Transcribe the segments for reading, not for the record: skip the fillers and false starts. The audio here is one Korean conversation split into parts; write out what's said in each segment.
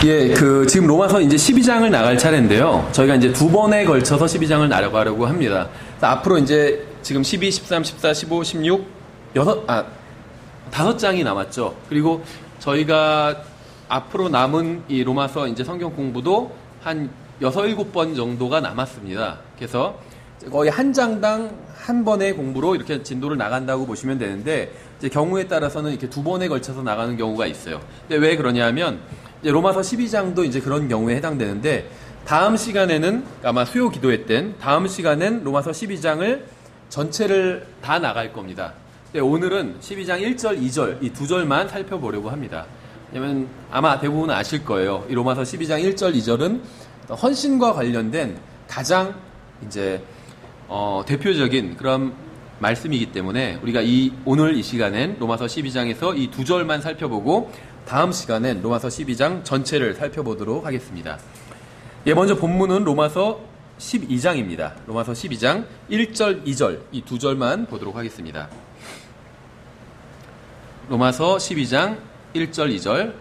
예, 지금 로마서 이제 12장을 나갈 차례인데요. 저희가 이제 두 번에 걸쳐서 12장을 나가려고 합니다. 앞으로 이제 지금 12, 13, 14, 15, 16, 5장이 남았죠. 그리고 저희가 앞으로 남은 이 로마서 이제 성경 공부도 한 6, 7번 정도가 남았습니다. 그래서 거의 한 장당 한 번의 공부로 이렇게 진도를 나간다고 보시면 되는데, 이제 경우에 따라서는 이렇게 두 번에 걸쳐서 나가는 경우가 있어요. 근데 왜 그러냐면, 이제 로마서 12장도 이제 그런 경우에 해당되는데, 다음 시간에는 아마 수요 기도회 땐 다음 시간엔 로마서 12장을 전체를 다 나갈 겁니다. 근데 오늘은 12장 1절, 2절 이 두 절만 살펴보려고 합니다. 왜냐면 아마 대부분 아실 거예요. 이 로마서 12장 1절, 2절은 헌신과 관련된 가장 이제 대표적인 그런 말씀이기 때문에 우리가 오늘 이 시간엔 로마서 12장에서 이 두 절만 살펴보고 다음 시간엔 로마서 12장 전체를 살펴보도록 하겠습니다. 예, 먼저 본문은 로마서 12장입니다. 로마서 12장 1절, 2절 이 두 절만 보도록 하겠습니다. 로마서 12장 1절, 2절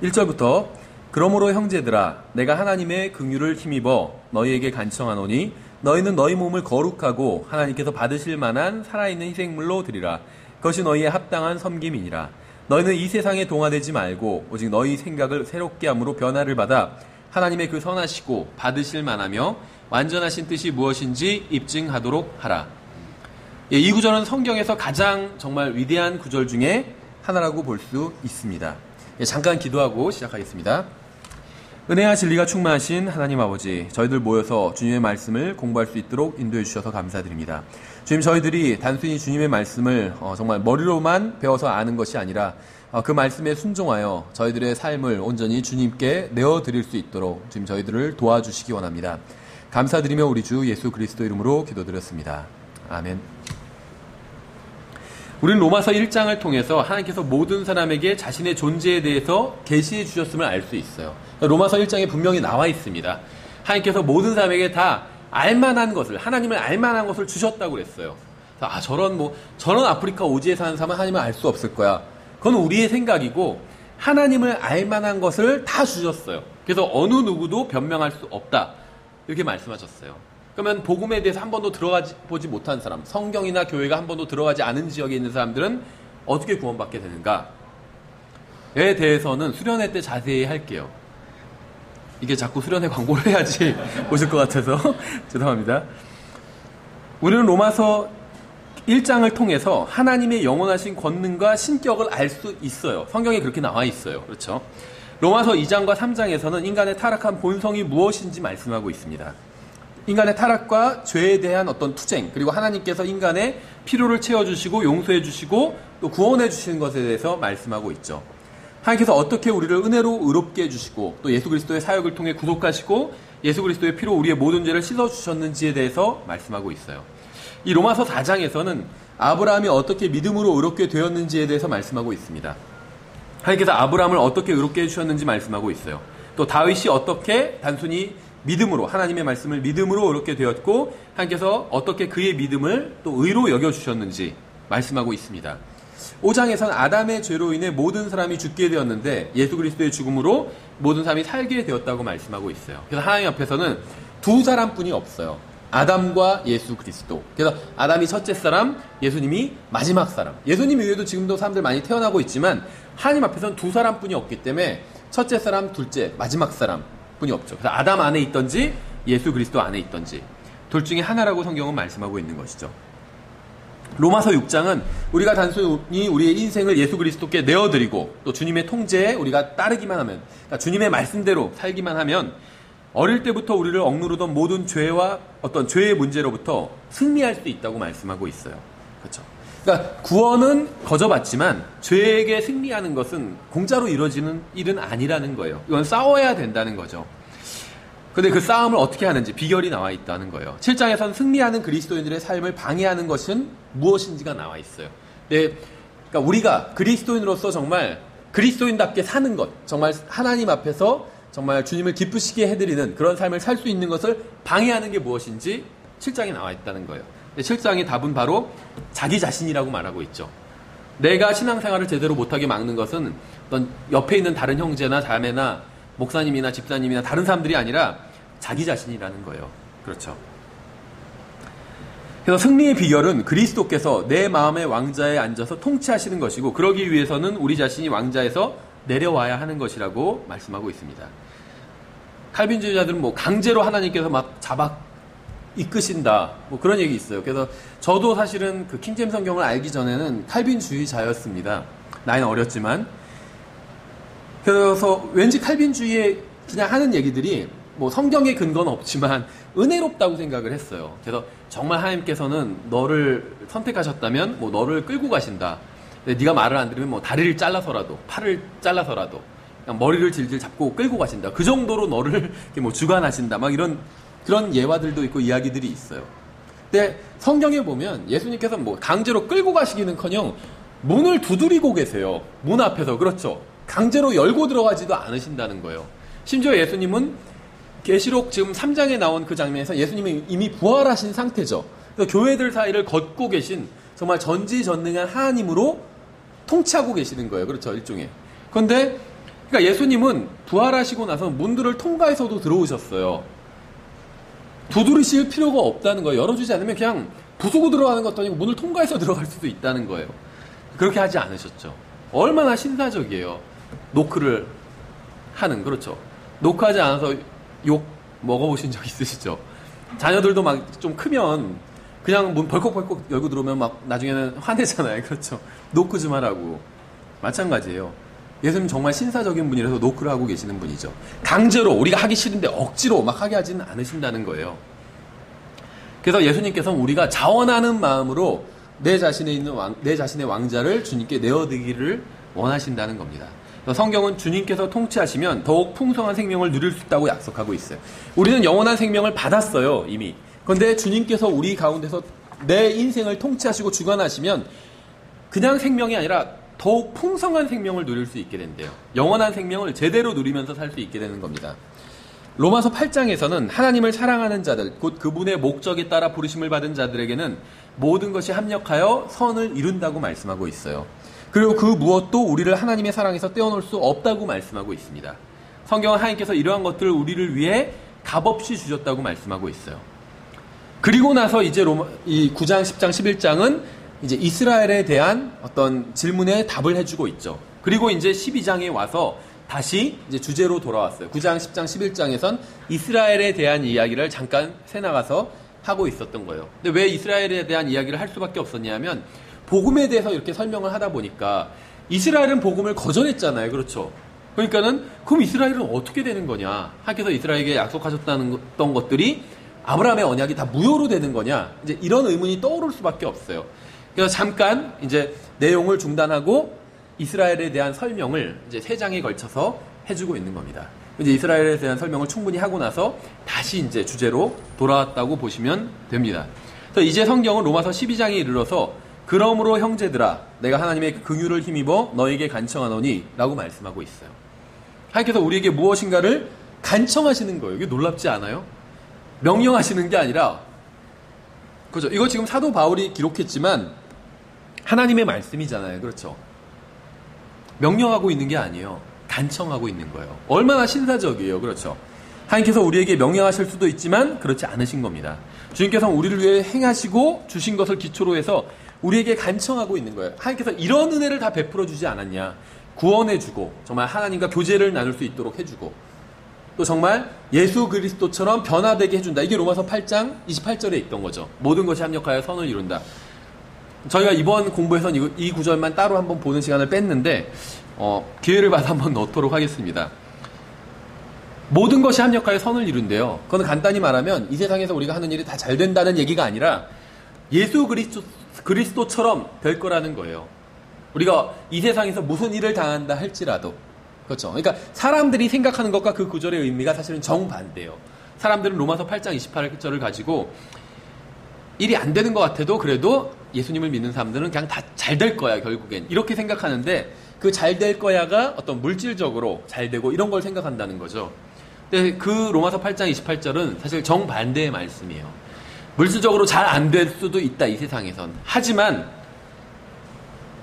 1절부터 그러므로 형제들아 내가 하나님의 긍휼을 힘입어 너희에게 간청하노니 너희는 너희 몸을 거룩하고 하나님께서 받으실 만한 살아있는 희생물로 드리라. 그것이 너희의 합당한 섬김이니라. 너희는 이 세상에 동화되지 말고 오직 너희 생각을 새롭게 함으로 변화를 받아 하나님의 그 선하시고 받으실 만하며 완전하신 뜻이 무엇인지 입증하도록 하라. 예, 이 구절은 성경에서 가장 정말 위대한 구절 중에 하나라고 볼 수 있습니다. 예, 잠깐 기도하고 시작하겠습니다. 은혜와 진리가 충만하신 하나님 아버지, 저희들 모여서 주님의 말씀을 공부할 수 있도록 인도해 주셔서 감사드립니다. 주님, 저희들이 단순히 주님의 말씀을 정말 머리로만 배워서 아는 것이 아니라 그 말씀에 순종하여 저희들의 삶을 온전히 주님께 내어드릴 수 있도록 주님 저희들을 도와주시기 원합니다. 감사드리며 우리 주 예수 그리스도 이름으로 기도드렸습니다. 아멘. 우리는 로마서 1장을 통해서 하나님께서 모든 사람에게 자신의 존재에 대해서 계시해 주셨음을 알 수 있어요. 로마서 1장에 분명히 나와 있습니다. 하나님께서 모든 사람에게 다 알만한 것을, 하나님을 알만한 것을 주셨다고 그랬어요. 저런 아프리카 오지에 사는 사람은 하나님을 알 수 없을 거야. 그건 우리의 생각이고, 하나님을 알만한 것을 다 주셨어요. 그래서 어느 누구도 변명할 수 없다. 이렇게 말씀하셨어요. 그러면 복음에 대해서 한 번도 들어가지 보지 못한 사람, 성경이나 교회가 한 번도 들어가지 않은 지역에 있는 사람들은 어떻게 구원받게 되는가에 대해서는 수련회 때 자세히 할게요. 이게 자꾸 수련회 광고를 해야지 오실 것 같아서 죄송합니다. 우리는 로마서 1장을 통해서 하나님의 영원하신 권능과 신격을 알 수 있어요. 성경에 그렇게 나와 있어요. 그렇죠? 로마서 2장과 3장에서는 인간의 타락한 본성이 무엇인지 말씀하고 있습니다. 인간의 타락과 죄에 대한 어떤 투쟁, 그리고 하나님께서 인간의 필요를 채워주시고 용서해주시고 또 구원해주시는 것에 대해서 말씀하고 있죠. 하나님께서 어떻게 우리를 은혜로 의롭게 해주시고 또 예수 그리스도의 사역을 통해 구속하시고 예수 그리스도의 피로 우리의 모든 죄를 씻어주셨는지에 대해서 말씀하고 있어요. 이 로마서 4장에서는 아브라함이 어떻게 믿음으로 의롭게 되었는지에 대해서 말씀하고 있습니다. 하나님께서 아브라함을 어떻게 의롭게 해주셨는지 말씀하고 있어요. 또 다윗이 어떻게 단순히 믿음으로, 하나님의 말씀을 믿음으로 의롭게 되었고 하나님께서 어떻게 그의 믿음을 또 의로 여겨주셨는지 말씀하고 있습니다. 5장에서는 아담의 죄로 인해 모든 사람이 죽게 되었는데 예수 그리스도의 죽음으로 모든 사람이 살게 되었다고 말씀하고 있어요. 그래서 하나님 앞에서는 두 사람뿐이 없어요. 아담과 예수 그리스도. 그래서 아담이 첫째 사람, 예수님이 마지막 사람. 예수님 이외에도 지금도 사람들 많이 태어나고 있지만 하나님 앞에서는 두 사람뿐이 없기 때문에 첫째 사람, 둘째, 마지막 사람 뿐이 없죠. 그래서 아담 안에 있던지 예수 그리스도 안에 있던지 둘 중에 하나라고 성경은 말씀하고 있는 것이죠. 로마서 6장은 우리가 단순히 우리의 인생을 예수 그리스도께 내어드리고 또 주님의 통제에 우리가 따르기만 하면, 그러니까 주님의 말씀대로 살기만 하면 어릴 때부터 우리를 억누르던 모든 죄와 어떤 죄의 문제로부터 승리할 수 있다고 말씀하고 있어요. 그렇죠? 그러니까 구원은 거저받지만 죄에게 승리하는 것은 공짜로 이루어지는 일은 아니라는 거예요. 이건 싸워야 된다는 거죠. 근데 그 싸움을 어떻게 하는지 비결이 나와 있다는 거예요. 7장에서는 승리하는 그리스도인들의 삶을 방해하는 것은 무엇인지가 나와 있어요. 네, 그러니까 우리가 그리스도인으로서 정말 그리스도인답게 사는 것, 정말 하나님 앞에서 정말 주님을 기쁘시게 해드리는 그런 삶을 살 수 있는 것을 방해하는 게 무엇인지 7장에 나와 있다는 거예요. 7장의 답은 바로 자기 자신이라고 말하고 있죠. 내가 신앙생활을 제대로 못하게 막는 것은 어떤 옆에 있는 다른 형제나 자매나 목사님이나 집사님이나 다른 사람들이 아니라 자기 자신이라는 거예요. 그렇죠. 그래서 승리의 비결은 그리스도께서 내 마음의 왕자에 앉아서 통치하시는 것이고, 그러기 위해서는 우리 자신이 왕자에서 내려와야 하는 것이라고 말씀하고 있습니다. 칼빈주의자들은 뭐 강제로 하나님께서 막 잡아 이끄신다, 뭐 그런 얘기 있어요. 그래서 저도 사실은 그 킹잼 성경을 알기 전에는 칼빈주의자였습니다. 나이는 어렸지만. 그래서 왠지 칼빈주의에 그냥 하는 얘기들이 뭐 성경에 근거는 없지만 은혜롭다고 생각을 했어요. 그래서 정말 하나님께서는 너를 선택하셨다면 뭐 너를 끌고 가신다. 네가 말을 안 들으면 뭐 다리를 잘라서라도, 팔을 잘라서라도, 그냥 머리를 질질 잡고 끌고 가신다. 그 정도로 너를 이렇게 뭐 주관하신다. 막 이런 그런 예화들도 있고 이야기들이 있어요. 근데 성경에 보면 예수님께서 뭐 강제로 끌고 가시기는커녕 문을 두드리고 계세요. 문 앞에서. 그렇죠. 강제로 열고 들어가지도 않으신다는 거예요. 심지어 예수님은 계시록 지금 3장에 나온 그 장면에서 예수님이 이미 부활하신 상태죠. 그래서 교회들 사이를 걷고 계신 정말 전지전능한 하나님으로 통치하고 계시는 거예요. 그렇죠. 일종의. 그런데 그러니까 예수님은 부활하시고 나서 문들을 통과해서도 들어오셨어요. 두드리실 필요가 없다는 거예요. 열어주지 않으면 그냥 부수고 들어가는 것도 아니고 문을 통과해서 들어갈 수도 있다는 거예요. 그렇게 하지 않으셨죠. 얼마나 신사적이에요. 노크를 하는. 그렇죠. 노크하지 않아서 욕 먹어보신 적 있으시죠? 자녀들도 막 좀 크면 그냥 문 벌컥벌컥 열고 들어오면 막 나중에는 화내잖아요. 그렇죠. 노크 좀 하라고. 마찬가지예요. 예수님 정말 신사적인 분이라서 노크를 하고 계시는 분이죠. 강제로 우리가 하기 싫은데 억지로 막 하게 하지는 않으신다는 거예요. 그래서 예수님께서는 우리가 자원하는 마음으로 내 자신의 왕자를 주님께 내어드리기를 원하신다는 겁니다. 성경은 주님께서 통치하시면 더욱 풍성한 생명을 누릴 수 있다고 약속하고 있어요. 우리는 영원한 생명을 받았어요, 이미. 그런데 주님께서 우리 가운데서 내 인생을 통치하시고 주관하시면 그냥 생명이 아니라 더욱 풍성한 생명을 누릴 수 있게 된대요. 영원한 생명을 제대로 누리면서 살 수 있게 되는 겁니다. 로마서 8장에서는 하나님을 사랑하는 자들, 곧 그분의 목적에 따라 부르심을 받은 자들에게는 모든 것이 합력하여 선을 이룬다고 말씀하고 있어요. 그리고 그 무엇도 우리를 하나님의 사랑에서 떼어놓을 수 없다고 말씀하고 있습니다. 성경은 하나님께서 이러한 것들을 우리를 위해 값없이 주셨다고 말씀하고 있어요. 그리고 나서 이제 이 9장, 10장, 11장은 이제 이스라엘에 대한 어떤 질문에 답을 해주고 있죠. 그리고 이제 12장에 와서 다시 이제 주제로 돌아왔어요. 9장, 10장, 11장에선 이스라엘에 대한 이야기를 잠깐 새나가서 하고 있었던 거예요. 근데 왜 이스라엘에 대한 이야기를 할 수밖에 없었냐면 복음에 대해서 이렇게 설명을 하다 보니까 이스라엘은 복음을 거절했잖아요. 그렇죠. 그러니까는 그럼 이스라엘은 어떻게 되는 거냐? 하나님께서 이스라엘에게 약속하셨다는 것들이 아브라함의 언약이 다 무효로 되는 거냐? 이제 이런 의문이 떠오를 수밖에 없어요. 그래서 잠깐 이제 내용을 중단하고 이스라엘에 대한 설명을 이제 3장에 걸쳐서 해주고 있는 겁니다. 이제 이스라엘에 대한 설명을 충분히 하고 나서 다시 이제 주제로 돌아왔다고 보시면 됩니다. 그래서 이제 성경은 로마서 12장에 이르러서 그러므로 형제들아 내가 하나님의 긍휼을 힘입어 너에게 간청하노니 라고 말씀하고 있어요. 하나님께서 우리에게 무엇인가를 간청하시는 거예요. 이게 놀랍지 않아요? 명령하시는 게 아니라, 그렇죠. 이거 지금 사도 바울이 기록했지만 하나님의 말씀이잖아요. 그렇죠. 명령하고 있는 게 아니에요. 간청하고 있는 거예요. 얼마나 신사적이에요. 그렇죠. 하나님께서 우리에게 명령하실 수도 있지만 그렇지 않으신 겁니다. 주님께서 우리를 위해 행하시고 주신 것을 기초로 해서 우리에게 간청하고 있는 거예요. 하나님께서 이런 은혜를 다 베풀어 주지 않았냐. 구원해주고 정말 하나님과 교제를 나눌 수 있도록 해주고 또 정말 예수 그리스도처럼 변화되게 해준다. 이게 로마서 8장 28절에 있던 거죠. 모든 것이 합력하여 선을 이룬다. 저희가 이번 공부에서는 이 구절만 따로 한번 보는 시간을 뺐는데 기회를 봐서 한번 넣도록 하겠습니다. 모든 것이 합력하여 선을 이룬대요. 그건 간단히 말하면 이 세상에서 우리가 하는 일이 다 잘 된다는 얘기가 아니라 예수 그리스도처럼 될 거라는 거예요. 우리가 이 세상에서 무슨 일을 당한다 할지라도. 그렇죠. 그러니까 사람들이 생각하는 것과 그 구절의 의미가 사실은 정반대예요. 사람들은 로마서 8장 28절을 가지고 일이 안 되는 것 같아도 그래도 예수님을 믿는 사람들은 그냥 다 잘 될 거야 결국엔. 이렇게 생각하는데 그 잘 될 거야가 어떤 물질적으로 잘 되고 이런 걸 생각한다는 거죠. 근데 그 로마서 8장 28절은 사실 정반대의 말씀이에요. 물질적으로 잘 안 될 수도 있다 이 세상에선. 하지만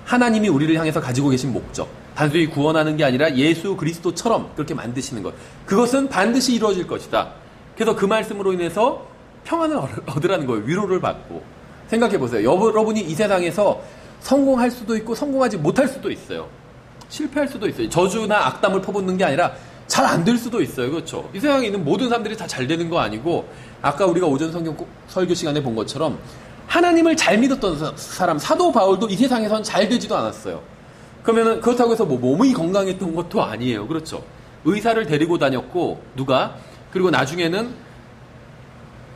하나님이 우리를 향해서 가지고 계신 목적, 단순히 구원하는 게 아니라 예수 그리스도처럼 그렇게 만드시는 것. 그것은 반드시 이루어질 것이다. 그래서 그 말씀으로 인해서 평안을 얻으라는 거예요. 위로를 받고. 생각해 보세요. 여러분이 이 세상에서 성공할 수도 있고 성공하지 못할 수도 있어요. 실패할 수도 있어요. 저주나 악담을 퍼붓는 게 아니라 잘 안 될 수도 있어요. 그렇죠? 이 세상에 있는 모든 사람들이 다 잘 되는 거 아니고, 아까 우리가 오전 성경 설교 시간에 본 것처럼 하나님을 잘 믿었던 사람, 사도 바울도 이 세상에선 잘 되지도 않았어요. 그러면은 그렇다고 해서 뭐 몸이 건강했던 것도 아니에요. 그렇죠? 의사를 데리고 다녔고, 누가? 그리고 나중에는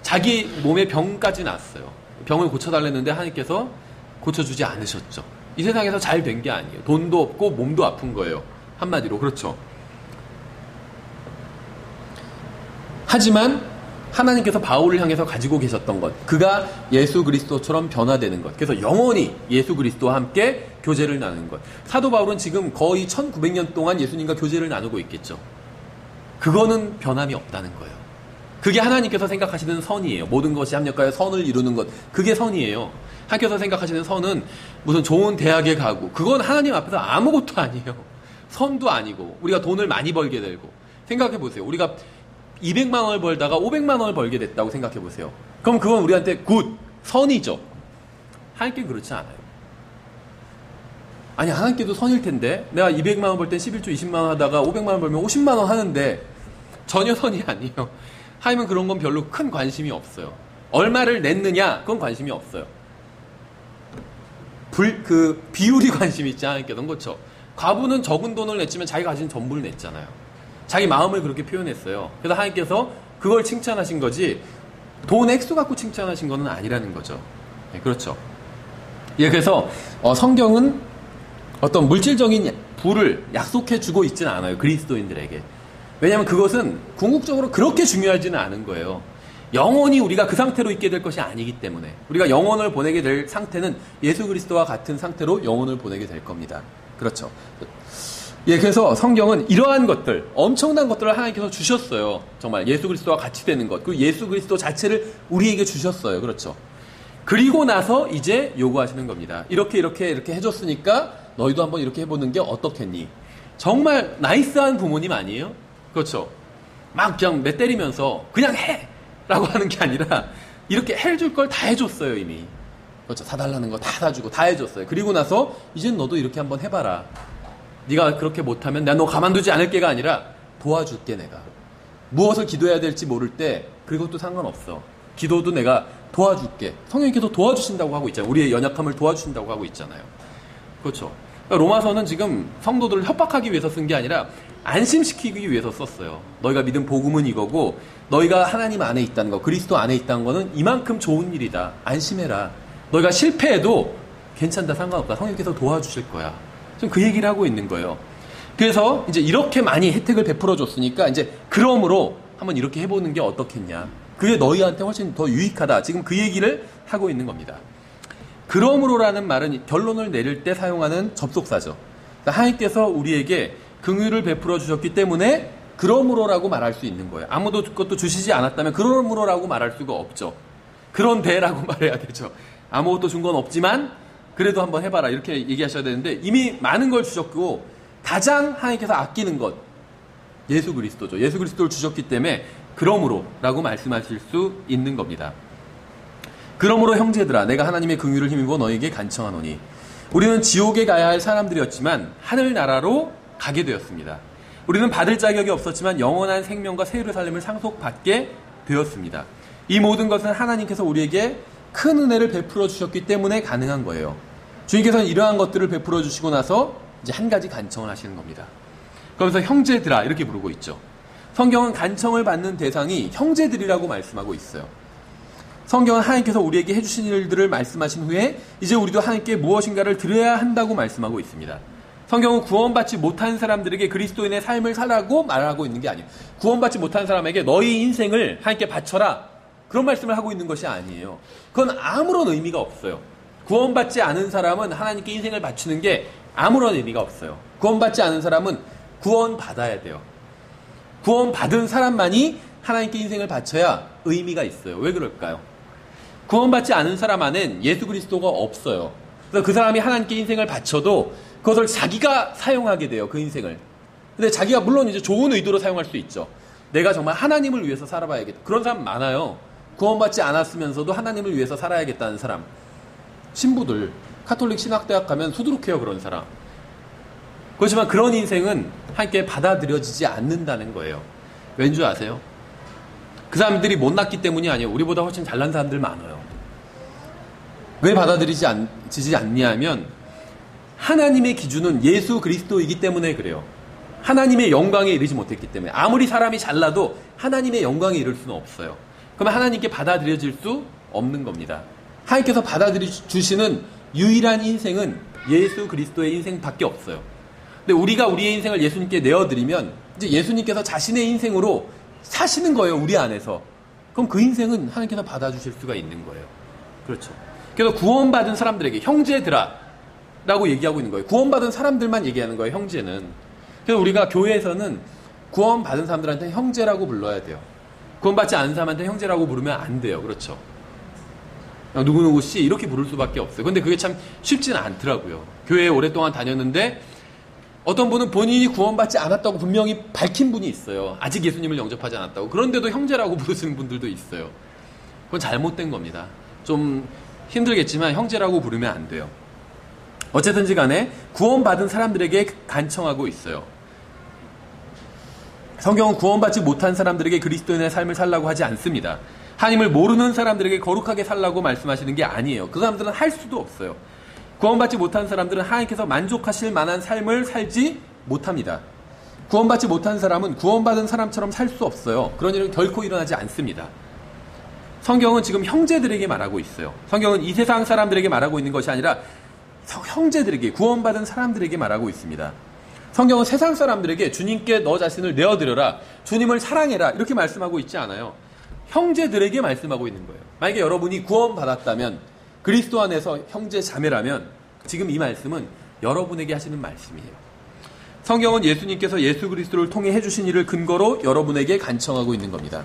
자기 몸에 병까지 났어요. 병을 고쳐달랬는데 하나님께서 고쳐주지 않으셨죠. 이 세상에서 잘 된 게 아니에요. 돈도 없고 몸도 아픈 거예요. 한마디로. 그렇죠? 하지만 하나님께서 바울을 향해서 가지고 계셨던 것, 그가 예수 그리스도처럼 변화되는 것, 그래서 영원히 예수 그리스도와 함께 교제를 나누는 것. 사도 바울은 지금 거의 1900년 동안 예수님과 교제를 나누고 있겠죠. 그거는 변함이 없다는 거예요. 그게 하나님께서 생각하시는 선이에요. 모든 것이 합력하여 선을 이루는 것, 그게 선이에요. 하나님께서 생각하시는 선은 무슨 좋은 대학에 가고, 그건 하나님 앞에서 아무것도 아니에요. 선도 아니고, 우리가 돈을 많이 벌게 되고. 생각해 보세요. 우리가 200만 원을 벌다가 500만 원을 벌게 됐다고 생각해 보세요. 그럼 그건 우리한테 굿, 선이죠. 하나님께는 그렇지 않아요. 아니, 하나님께도 선일 텐데, 내가 200만 원 벌 땐 11조 20만 원 하다가 500만 원 벌면 50만 원 하는데, 전혀 선이 아니에요. 하나님은 그런 건 별로 큰 관심이 없어요. 얼마를 냈느냐, 그건 관심이 없어요. 비율이 관심이 있지, 하나님께서는. 그렇죠? 과부는 적은 돈을 냈지만 자기가 가진 전부를 냈잖아요. 자기 마음을 그렇게 표현했어요. 그래서 하나님께서 그걸 칭찬하신 거지, 돈 액수 갖고 칭찬하신 거는 아니라는 거죠. 네, 그렇죠. 예, 그래서 성경은 어떤 물질적인 부를 약속해 주고 있지는 않아요. 그리스도인들에게. 왜냐하면 그것은 궁극적으로 그렇게 중요하지는 않은 거예요. 영원히 우리가 그 상태로 있게 될 것이 아니기 때문에, 우리가 영혼을 보내게 될 상태는 예수 그리스도와 같은 상태로 영혼을 보내게 될 겁니다. 그렇죠. 예, 그래서 성경은 이러한 것들, 엄청난 것들을 하나님께서 주셨어요. 정말 예수 그리스도와 같이 되는 것, 그 예수 그리스도 자체를 우리에게 주셨어요. 그렇죠. 그리고 나서 이제 요구하시는 겁니다. 이렇게 해줬으니까 너희도 한번 이렇게 해보는 게 어떻겠니? 정말 나이스한 부모님 아니에요? 그렇죠. 막 그냥 매 때리면서 그냥 해! 라고 하는 게 아니라 이렇게 해줄 걸 다 해줬어요, 이미. 그렇죠. 사달라는 거 다 사주고 다 해줬어요. 그리고 나서 이젠 너도 이렇게 한번 해봐라. 네가 그렇게 못하면 내가 너 가만두지 않을 게가 아니라 도와줄게. 내가 무엇을 기도해야 될지 모를 때 그것도 상관없어. 기도도 내가 도와줄게. 성령님께서 도와주신다고 하고 있잖아요. 우리의 연약함을 도와주신다고 하고 있잖아요. 그렇죠. 그러니까 로마서는 지금 성도들을 협박하기 위해서 쓴 게 아니라 안심시키기 위해서 썼어요. 너희가 믿은 복음은 이거고, 너희가 하나님 안에 있다는 거, 그리스도 안에 있다는 거는 이만큼 좋은 일이다. 안심해라. 너희가 실패해도 괜찮다, 상관없다. 성령님께서 도와주실 거야. 지금 그 얘기를 하고 있는 거예요. 그래서 이제 이렇게 많이 혜택을 베풀어 줬으니까 이제 그러므로 한번 이렇게 해보는 게 어떻겠냐. 그게 너희한테 훨씬 더 유익하다. 지금 그 얘기를 하고 있는 겁니다. 그러므로라는 말은 결론을 내릴 때 사용하는 접속사죠. 그러니까 하나님께서 우리에게 긍휼을 베풀어 주셨기 때문에 그러므로라고 말할 수 있는 거예요. 아무도 그것도 주시지 않았다면 그러므로라고 말할 수가 없죠. 그런데라고 말해야 되죠. 아무것도 준 건 없지만 그래도 한번 해봐라, 이렇게 얘기하셔야 되는데, 이미 많은 걸 주셨고 가장 하나님께서 아끼는 것 예수 그리스도죠. 예수 그리스도를 주셨기 때문에 그러므로라고 말씀하실 수 있는 겁니다. 그러므로 형제들아, 내가 하나님의 긍휼을 힘입어 너희에게 간청하노니, 우리는 지옥에 가야 할 사람들이었지만 하늘나라로 가게 되었습니다. 우리는 받을 자격이 없었지만 영원한 생명과 새 예루살렘을 상속받게 되었습니다. 이 모든 것은 하나님께서 우리에게 큰 은혜를 베풀어 주셨기 때문에 가능한 거예요. 주님께서는 이러한 것들을 베풀어 주시고 나서 이제 한 가지 간청을 하시는 겁니다. 그러면서 형제들아 이렇게 부르고 있죠. 성경은 간청을 받는 대상이 형제들이라고 말씀하고 있어요. 성경은 하나님께서 우리에게 해주신 일들을 말씀하신 후에 이제 우리도 하나님께 무엇인가를 드려야 한다고 말씀하고 있습니다. 성경은 구원받지 못한 사람들에게 그리스도인의 삶을 살라고 말하고 있는 게 아니에요. 구원받지 못한 사람에게 너희 인생을 하나님께 바쳐라, 그런 말씀을 하고 있는 것이 아니에요. 그건 아무런 의미가 없어요. 구원받지 않은 사람은 하나님께 인생을 바치는 게 아무런 의미가 없어요. 구원받지 않은 사람은 구원받아야 돼요. 구원받은 사람만이 하나님께 인생을 바쳐야 의미가 있어요. 왜 그럴까요? 구원받지 않은 사람 안엔 예수 그리스도가 없어요. 그래서 그 사람이 하나님께 인생을 바쳐도 그것을 자기가 사용하게 돼요. 그 인생을. 근데 자기가 물론 이제 좋은 의도로 사용할 수 있죠. 내가 정말 하나님을 위해서 살아봐야겠다. 그런 사람 많아요. 구원받지 않았으면서도 하나님을 위해서 살아야겠다는 사람. 신부들, 카톨릭 신학대학 가면 수두룩해요. 그런 사람. 그렇지만 그런 인생은 함께 받아들여지지 않는다는 거예요. 왠지 아세요? 그 사람들이 못났기 때문이 아니에요. 우리보다 훨씬 잘난 사람들 많아요. 왜 받아들이지 않냐면 하나님의 기준은 예수 그리스도이기 때문에 그래요. 하나님의 영광에 이르지 못했기 때문에. 아무리 사람이 잘나도 하나님의 영광에 이를 수는 없어요. 그러면 하나님께 받아들여질 수 없는 겁니다. 하나님께서 받아들여주시는 유일한 인생은 예수 그리스도의 인생밖에 없어요. 근데 우리가 우리의 인생을 예수님께 내어드리면 이제 예수님께서 자신의 인생으로 사시는 거예요. 우리 안에서. 그럼 그 인생은 하나님께서 받아주실 수가 있는 거예요. 그렇죠. 그래서 구원받은 사람들에게 형제들아 라고 얘기하고 있는 거예요. 구원받은 사람들만 얘기하는 거예요. 형제는. 그래서 우리가 교회에서는 구원받은 사람들한테 형제라고 불러야 돼요. 구원받지 않은 사람한테 형제라고 부르면 안 돼요. 그렇죠. 누구누구 씨 이렇게 부를 수밖에 없어요. 근데 그게 참 쉽지는 않더라고요. 교회에 오랫동안 다녔는데 어떤 분은 본인이 구원받지 않았다고 분명히 밝힌 분이 있어요. 아직 예수님을 영접하지 않았다고. 그런데도 형제라고 부르시는 분들도 있어요. 그건 잘못된 겁니다. 좀 힘들겠지만 형제라고 부르면 안 돼요. 어쨌든지 간에 구원받은 사람들에게 간청하고 있어요. 성경은 구원받지 못한 사람들에게 그리스도인의 삶을 살라고 하지 않습니다. 하나님을 모르는 사람들에게 거룩하게 살라고 말씀하시는 게 아니에요. 그 사람들은 할 수도 없어요. 구원받지 못한 사람들은 하나님께서 만족하실 만한 삶을 살지 못합니다. 구원받지 못한 사람은 구원받은 사람처럼 살 수 없어요. 그런 일은 결코 일어나지 않습니다. 성경은 지금 형제들에게 말하고 있어요. 성경은 이 세상 사람들에게 말하고 있는 것이 아니라 형제들에게, 구원받은 사람들에게 말하고 있습니다. 성경은 세상 사람들에게 주님께 너 자신을 내어드려라, 주님을 사랑해라 이렇게 말씀하고 있지 않아요. 형제들에게 말씀하고 있는 거예요. 만약에 여러분이 구원받았다면, 그리스도 안에서 형제 자매라면 지금 이 말씀은 여러분에게 하시는 말씀이에요. 성경은 예수님께서 예수 그리스도를 통해 해주신 일을 근거로 여러분에게 간청하고 있는 겁니다.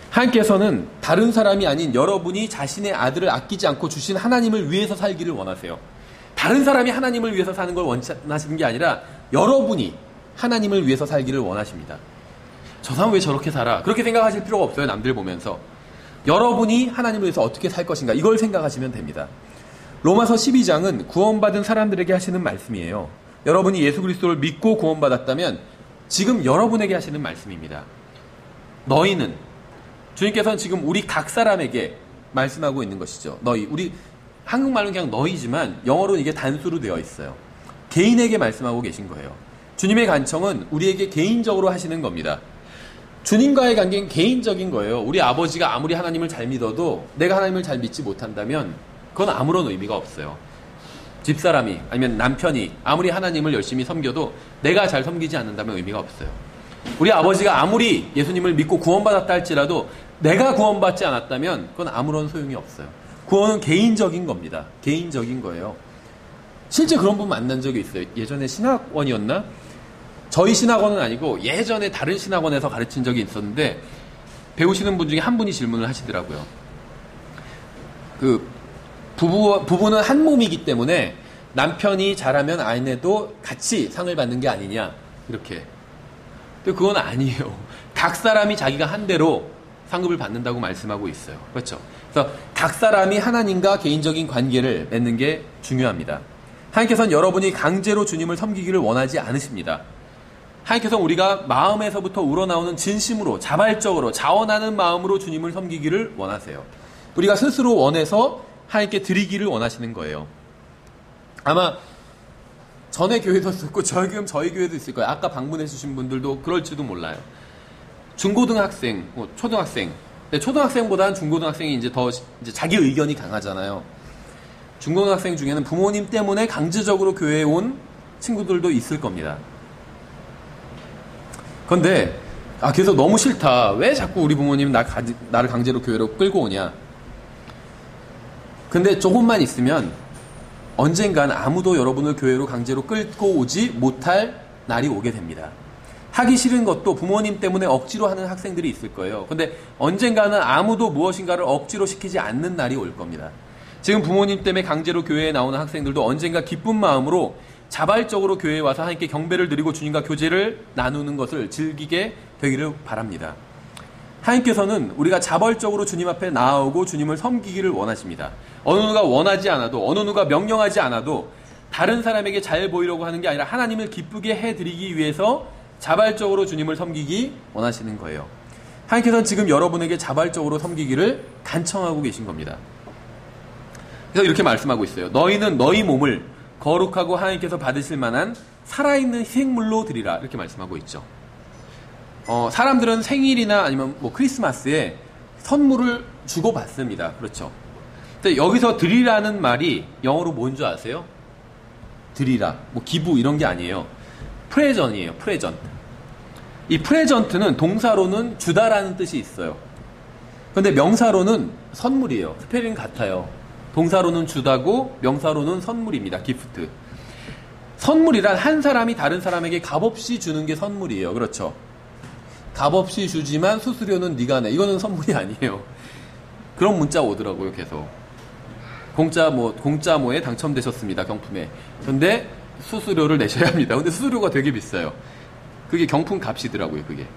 하나님께서는 다른 사람이 아닌 여러분이 자신의 아들을 아끼지 않고 주신 하나님을 위해서 살기를 원하세요. 다른 사람이 하나님을 위해서 사는 걸 원하시는 게 아니라 여러분이 하나님을 위해서 살기를 원하십니다. 저 사람 왜 저렇게 살아? 그렇게 생각하실 필요가 없어요. 남들 보면서. 여러분이 하나님을 위해서 어떻게 살 것인가 이걸 생각하시면 됩니다. 로마서 12장은 구원받은 사람들에게 하시는 말씀이에요. 여러분이 예수 그리스도를 믿고 구원받았다면 지금 여러분에게 하시는 말씀입니다. 너희는, 주님께서는 지금 우리 각 사람에게 말씀하고 있는 것이죠. 너희, 우리 한국말로는 그냥 너희지만 영어로는 이게 단수로 되어 있어요. 개인에게 말씀하고 계신 거예요. 주님의 간청은 우리에게 개인적으로 하시는 겁니다. 주님과의 관계는 개인적인 거예요. 우리 아버지가 아무리 하나님을 잘 믿어도 내가 하나님을 잘 믿지 못한다면 그건 아무런 의미가 없어요. 집사람이 아니면 남편이 아무리 하나님을 열심히 섬겨도 내가 잘 섬기지 않는다면 의미가 없어요. 우리 아버지가 아무리 예수님을 믿고 구원받았다 할지라도 내가 구원받지 않았다면 그건 아무런 소용이 없어요. 구원은 개인적인 겁니다. 개인적인 거예요. 실제 그런 분 만난 적이 있어요. 예전에 신학원이었나? 저희 신학원은 아니고 예전에 다른 신학원에서 가르친 적이 있었는데 배우시는 분 중에 한 분이 질문을 하시더라고요. 부부는 한 몸이기 때문에 남편이 잘하면 아내도 같이 상을 받는 게 아니냐 이렇게. 근데 그건 아니에요. 각 사람이 자기가 한 대로 상급을 받는다고 말씀하고 있어요. 그렇죠? 그래서 각 사람이 하나님과 개인적인 관계를 맺는 게 중요합니다. 하나님께서는 여러분이 강제로 주님을 섬기기를 원하지 않으십니다. 하나님께서는 우리가 마음에서부터 우러나오는 진심으로, 자발적으로, 자원하는 마음으로 주님을 섬기기를 원하세요. 우리가 스스로 원해서 하나님께 드리기를 원하시는 거예요. 아마 전에 교회도 있었고 지금 저희 교회도 있을 거예요. 아까 방문해 주신 분들도 그럴지도 몰라요. 중고등학생, 초등학생. 근데 초등학생보다는 중고등학생이 이제 더 자기 의견이 강하잖아요. 중고등학생 중에는 부모님 때문에 강제적으로 교회에 온 친구들도 있을 겁니다. 그런데 그래서 너무 싫다. 왜 자꾸 우리 부모님 나를 강제로 교회로 끌고 오냐. 근데 조금만 있으면 언젠간 아무도 여러분을 교회로 강제로 끌고 오지 못할 날이 오게 됩니다. 하기 싫은 것도 부모님 때문에 억지로 하는 학생들이 있을 거예요. 근데 언젠가는 아무도 무엇인가를 억지로 시키지 않는 날이 올 겁니다. 지금 부모님 때문에 강제로 교회에 나오는 학생들도 언젠가 기쁜 마음으로 자발적으로 교회에 와서 하나님께 경배를 드리고 주님과 교제를 나누는 것을 즐기게 되기를 바랍니다. 하나님께서는 우리가 자발적으로 주님 앞에 나아오고 주님을 섬기기를 원하십니다. 어느 누가 원하지 않아도, 어느 누가 명령하지 않아도 다른 사람에게 잘 보이려고 하는 게 아니라 하나님을 기쁘게 해드리기 위해서 자발적으로 주님을 섬기기 원하시는 거예요. 하나님께서는 지금 여러분에게 자발적으로 섬기기를 간청하고 계신 겁니다. 그래서 이렇게 말씀하고 있어요. 너희는 너희 몸을 거룩하고 하나님께서 받으실 만한 살아있는 희생물로 드리라. 이렇게 말씀하고 있죠. 사람들은 생일이나 아니면 뭐 크리스마스에 선물을 주고받습니다. 그렇죠. 근데 여기서 드리라는 말이 영어로 뭔지 아세요? 드리라, 뭐 기부 이런 게 아니에요. 프레전이에요. 프레전트. 이 프레전트는 동사로는 주다라는 뜻이 있어요. 근데 명사로는 선물이에요. 스펠링 같아요. 동사로는 주다고 명사로는 선물입니다. 기프트. 선물이란 한 사람이 다른 사람에게 값없이 주는 게 선물이에요. 그렇죠. 값없이 주지만 수수료는 네가 내. 이거는 선물이 아니에요. 그런 문자 오더라고요. 계속. 공짜모에 당첨되셨습니다. 경품에. 근데 수수료를 내셔야 합니다. 근데 수수료가 되게 비싸요. 그게 경품 값이더라고요. 그게.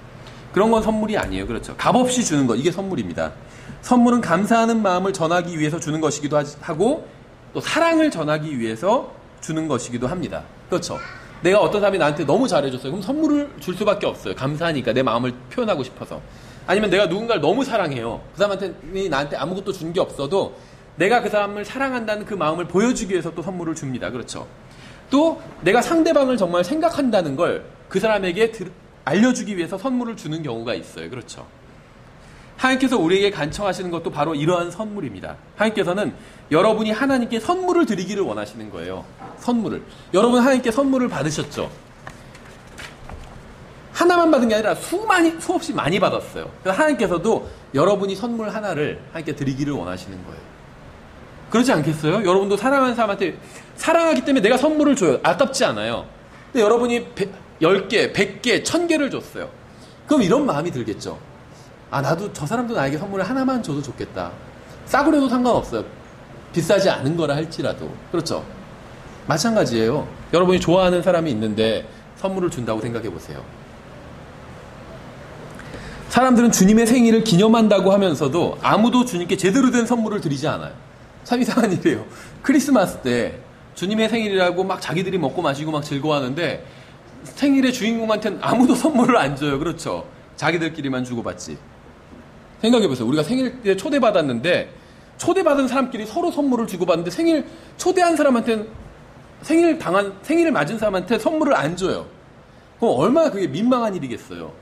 그런 건 선물이 아니에요. 그렇죠. 값없이 주는 것. 이게 선물입니다. 선물은 감사하는 마음을 전하기 위해서 주는 것이기도 하고 또 사랑을 전하기 위해서 주는 것이기도 합니다. 그렇죠. 내가 어떤 사람이 나한테 너무 잘해줬어요. 그럼 선물을 줄 수밖에 없어요. 감사하니까 내 마음을 표현하고 싶어서. 아니면 내가 누군가를 너무 사랑해요. 그 사람한테 나한테 아무것도 준 게 없어도 내가 그 사람을 사랑한다는 그 마음을 보여주기 위해서 또 선물을 줍니다. 그렇죠. 또 내가 상대방을 정말 생각한다는 걸 그 사람에게 알려주기 위해서 선물을 주는 경우가 있어요. 그렇죠. 하나님께서 우리에게 간청하시는 것도 바로 이러한 선물입니다. 하나님께서는 여러분이 하나님께 선물을 드리기를 원하시는 거예요. 선물을. 여러분 하나님께 선물을 받으셨죠? 하나만 받은 게 아니라 수없이 많이 받았어요. 그래서 하나님께서도 여러분이 선물 하나를 하나님께 드리기를 원하시는 거예요. 그렇지 않겠어요? 여러분도 사랑하는 사람한테 사랑하기 때문에 내가 선물을 줘요. 아깝지 않아요. 근데 여러분이 10개, 100개, 1000개를 줬어요. 그럼 이런 마음이 들겠죠. 아, 나도 저 사람도 나에게 선물을 하나만 줘도 좋겠다. 싸구려도 상관없어요. 비싸지 않은 거라 할지라도. 그렇죠. 마찬가지예요. 여러분이 좋아하는 사람이 있는데 선물을 준다고 생각해 보세요. 사람들은 주님의 생일을 기념한다고 하면서도 아무도 주님께 제대로 된 선물을 드리지 않아요. 참 이상한 일이에요. 크리스마스 때 주님의 생일이라고 막 자기들이 먹고 마시고 막 즐거워하는데 생일의 주인공한테는 아무도 선물을 안 줘요. 그렇죠. 자기들끼리만 주고받지. 생각해보세요. 우리가 생일 때 초대받았는데 초대받은 사람끼리 서로 선물을 주고받는데 초대한 사람한테는 생일을 맞은 사람한테 선물을 안 줘요. 그럼 얼마나 그게 민망한 일이겠어요.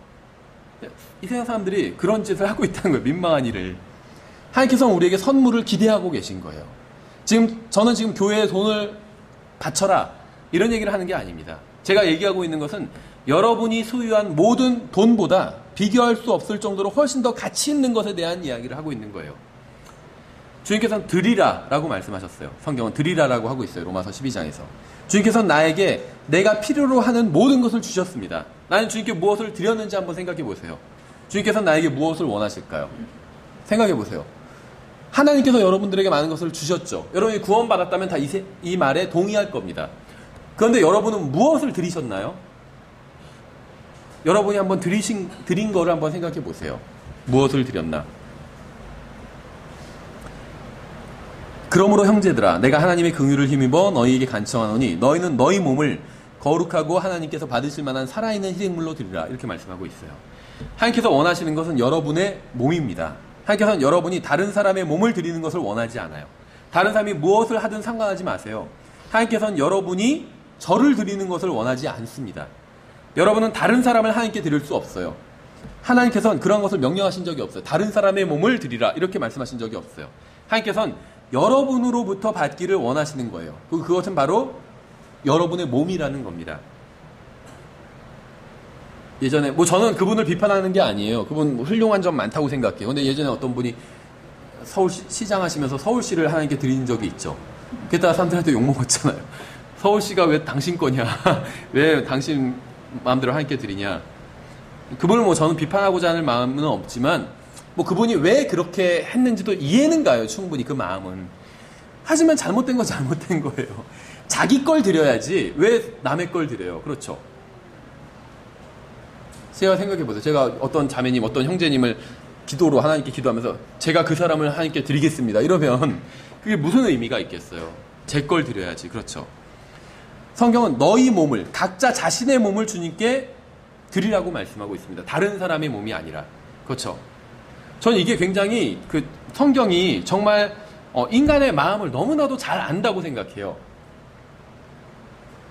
이 세상 사람들이 그런 짓을 하고 있다는 거예요. 민망한 일을. 하나님께서는 우리에게 선물을 기대하고 계신 거예요. 저는 지금 교회에 돈을 바쳐라 이런 얘기를 하는 게 아닙니다. 제가 얘기하고 있는 것은 여러분이 소유한 모든 돈보다 비교할 수 없을 정도로 훨씬 더 가치 있는 것에 대한 이야기를 하고 있는 거예요. 주님께서는 드리라라고 말씀하셨어요. 성경은 드리라라고 하고 있어요. 로마서 12장에서. 주님께서는 나에게 내가 필요로 하는 모든 것을 주셨습니다. 나는 주님께 무엇을 드렸는지 한번 생각해 보세요. 주님께서는 나에게 무엇을 원하실까요? 생각해 보세요. 하나님께서 여러분들에게 많은 것을 주셨죠. 여러분이 구원받았다면 다 이 말에 동의할 겁니다. 그런데 여러분은 무엇을 드리셨나요? 여러분이 한번 드린 거를 한번 생각해 보세요. 무엇을 드렸나? 그러므로 형제들아, 내가 하나님의 긍휼을 힘입어 너희에게 간청하노니 너희는 너희 몸을 거룩하고 하나님께서 받으실 만한 살아있는 희생물로 드리라. 이렇게 말씀하고 있어요. 하나님께서 원하시는 것은 여러분의 몸입니다. 하나님께서는 여러분이 다른 사람의 몸을 드리는 것을 원하지 않아요. 다른 사람이 무엇을 하든 상관하지 마세요. 하나님께서는 여러분이 저를 드리는 것을 원하지 않습니다. 여러분은 다른 사람을 하나님께 드릴 수 없어요. 하나님께서는 그런 것을 명령하신 적이 없어요. 다른 사람의 몸을 드리라 이렇게 말씀하신 적이 없어요. 하나님께서는 여러분으로부터 받기를 원하시는 거예요. 그것은 바로 여러분의 몸이라는 겁니다. 예전에 저는 그분을 비판하는 게 아니에요. 그분 훌륭한 점 많다고 생각해요. 근데 예전에 어떤 분이 서울시장 하시면서 서울시를 하나님께 드린 적이 있죠. 그랬다가 사람들한테 욕먹었잖아요. 서울시가 왜 당신 거냐? 왜 당신 마음대로 하나님께 드리냐? 그분을 저는 비판하고자 하는 마음은 없지만 그분이 왜 그렇게 했는지도 이해는 가요. 충분히 그 마음은. 하지만 잘못된 건 잘못된 거예요. 자기 걸 드려야지 왜 남의 걸 드려요? 그렇죠. 제가 생각해 보세요. 제가 어떤 자매님, 어떤 형제님을 기도로 하나님께 기도하면서 제가 그 사람을 하나님께 드리겠습니다. 이러면 그게 무슨 의미가 있겠어요? 제 걸 드려야지. 그렇죠. 성경은 너희 몸을, 각자 자신의 몸을 주님께 드리라고 말씀하고 있습니다. 다른 사람의 몸이 아니라. 그렇죠. 저는 이게 굉장히 그 성경이 정말 인간의 마음을 너무나도 잘 안다고 생각해요.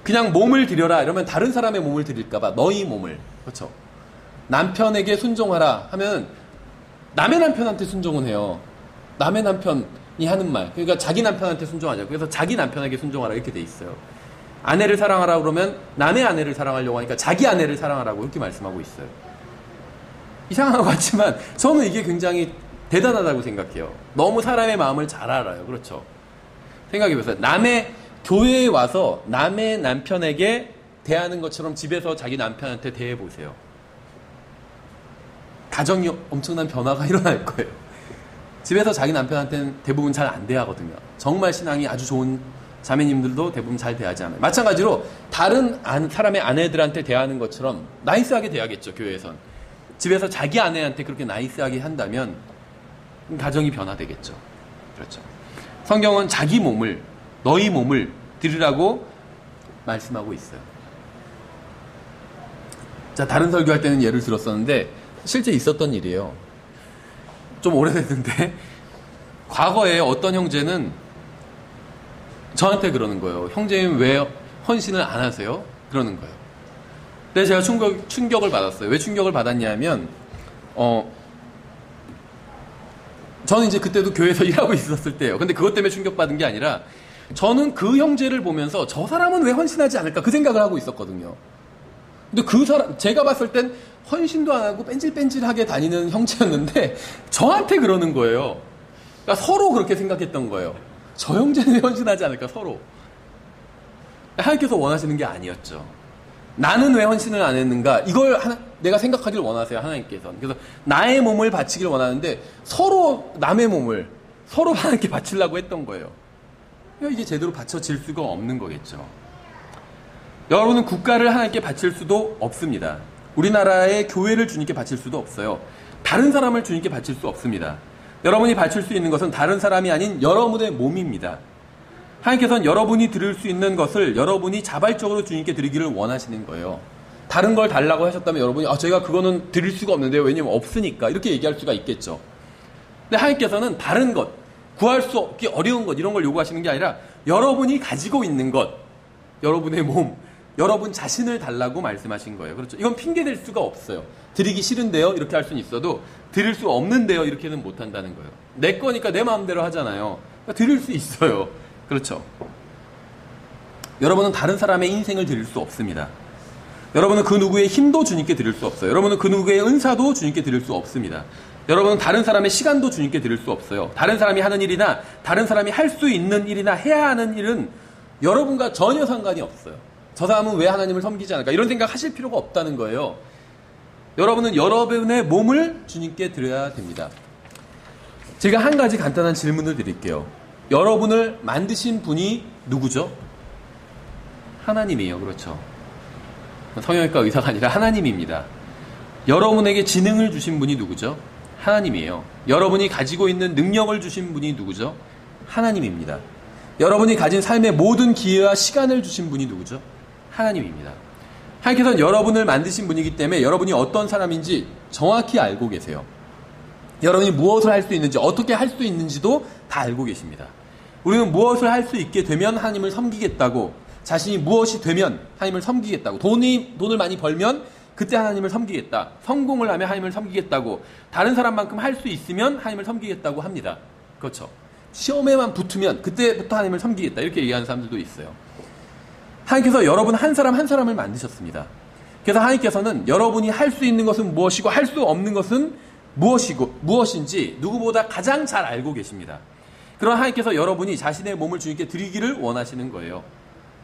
그냥 몸을 드려라 이러면 다른 사람의 몸을 드릴까봐 너희 몸을. 그렇죠. 남편에게 순종하라 하면 남의 남편한테 순종은 해요. 남의 남편이 하는 말. 그러니까 자기 남편한테 순종하죠. 그래서 자기 남편에게 순종하라 이렇게 돼 있어요. 아내를 사랑하라 그러면 남의 아내를 사랑하려고 하니까 자기 아내를 사랑하라고 이렇게 말씀하고 있어요. 이상한 것 같지만 저는 이게 굉장히 대단하다고 생각해요. 너무 사람의 마음을 잘 알아요. 그렇죠. 생각해보세요. 남의 교회에 와서 남의 남편에게 대하는 것처럼 집에서 자기 남편한테 대해보세요. 가정이 엄청난 변화가 일어날 거예요. 집에서 자기 남편한테는 대부분 잘 안 대하거든요. 정말 신앙이 아주 좋은 자매님들도 대부분 잘 대하지 않아요. 마찬가지로 다른 사람의 아내들한테 대하는 것처럼 나이스하게 대하겠죠. 교회에선. 집에서 자기 아내한테 그렇게 나이스하게 한다면 가정이 변화되겠죠. 그렇죠. 성경은 자기 몸을, 너희 몸을 드리라고 말씀하고 있어요. 자, 다른 설교할 때는 예를 들었었는데 실제 있었던 일이에요. 좀 오래됐는데 과거에 어떤 형제는 저한테 그러는 거예요. 형제님 왜 헌신을 안 하세요? 그러는 거예요. 근데 제가 충격을 받았어요. 왜 충격을 받았냐면 저는 이제 그때도 교회에서 일하고 있었을 때예요. 근데 그것 때문에 충격받은 게 아니라 저는 그 형제를 보면서 저 사람은 왜 헌신하지 않을까 그 생각을 하고 있었거든요. 근데 그 사람, 제가 봤을 땐 헌신도 안 하고 뺀질뺀질하게 다니는 형제였는데 저한테 그러는 거예요. 그러니까 서로 그렇게 생각했던 거예요. 저 형제는 왜 헌신하지 않을까 서로. 하나님께서 원하시는 게 아니었죠. 나는 왜 헌신을 안 했는가 이걸 내가 생각하기를 원하세요. 하나님께서는. 그래서 나의 몸을 바치기를 원하는데 서로 남의 몸을 서로 하나님께 바치려고 했던 거예요. 이게 제대로 바쳐질 수가 없는 거겠죠. 여러분은 국가를 하나님께 바칠 수도 없습니다. 우리나라의 교회를 주님께 바칠 수도 없어요. 다른 사람을 주님께 바칠 수 없습니다. 여러분이 바칠 수 있는 것은 다른 사람이 아닌 여러분의 몸입니다. 하나님께서는 여러분이 드릴 수 있는 것을 여러분이 자발적으로 주님께 드리기를 원하시는 거예요. 다른 걸 달라고 하셨다면 여러분이 제가 그거는 드릴 수가 없는데요. 왜냐면 없으니까 이렇게 얘기할 수가 있겠죠. 근데 하나님께서는 다른 것, 구할 수 없기 어려운 것 이런 걸 요구하시는 게 아니라 여러분이 가지고 있는 것, 여러분의 몸, 여러분 자신을 달라고 말씀하신 거예요. 그렇죠? 이건 핑계 댈 수가 없어요. 드리기 싫은데요? 이렇게 할 수는 있어도 드릴 수 없는데요? 이렇게는 못 한다는 거예요. 내 거니까 내 마음대로 하잖아요. 그러니까 드릴 수 있어요. 그렇죠? 여러분은 다른 사람의 인생을 드릴 수 없습니다. 여러분은 그 누구의 힘도 주님께 드릴 수 없어요. 여러분은 그 누구의 은사도 주님께 드릴 수 없습니다. 여러분은 다른 사람의 시간도 주님께 드릴 수 없어요. 다른 사람이 하는 일이나 다른 사람이 할 수 있는 일이나 해야 하는 일은 여러분과 전혀 상관이 없어요. 저 사람은 왜 하나님을 섬기지 않을까? 이런 생각 하실 필요가 없다는 거예요. 여러분은 여러분의 몸을 주님께 드려야 됩니다. 제가 한 가지 간단한 질문을 드릴게요. 여러분을 만드신 분이 누구죠? 하나님이에요. 그렇죠. 성형외과 의사가 아니라 하나님입니다. 여러분에게 지능을 주신 분이 누구죠? 하나님이에요. 여러분이 가지고 있는 능력을 주신 분이 누구죠? 하나님입니다. 여러분이 가진 삶의 모든 기회와 시간을 주신 분이 누구죠? 하나님입니다. 하나님께서는 여러분을 만드신 분이기 때문에 여러분이 어떤 사람인지 정확히 알고 계세요. 여러분이 무엇을 할 수 있는지, 어떻게 할 수 있는지도 다 알고 계십니다. 우리는 무엇을 할 수 있게 되면 하나님을 섬기겠다고, 자신이 무엇이 되면 하나님을 섬기겠다고, 돈을 많이 벌면 그때 하나님을 섬기겠다, 성공을 하면 하나님을 섬기겠다고, 다른 사람만큼 할 수 있으면 하나님을 섬기겠다고 합니다. 그렇죠. 시험에만 붙으면 그때부터 하나님을 섬기겠다 이렇게 얘기하는 사람들도 있어요. 하나님께서 여러분 한 사람 한 사람을 만드셨습니다. 그래서 하나님께서는 여러분이 할 수 있는 것은 무엇이고 할 수 없는 것은 무엇인지 누구보다 가장 잘 알고 계십니다. 그러나 하나님께서 여러분이 자신의 몸을 주님께 드리기를 원하시는 거예요.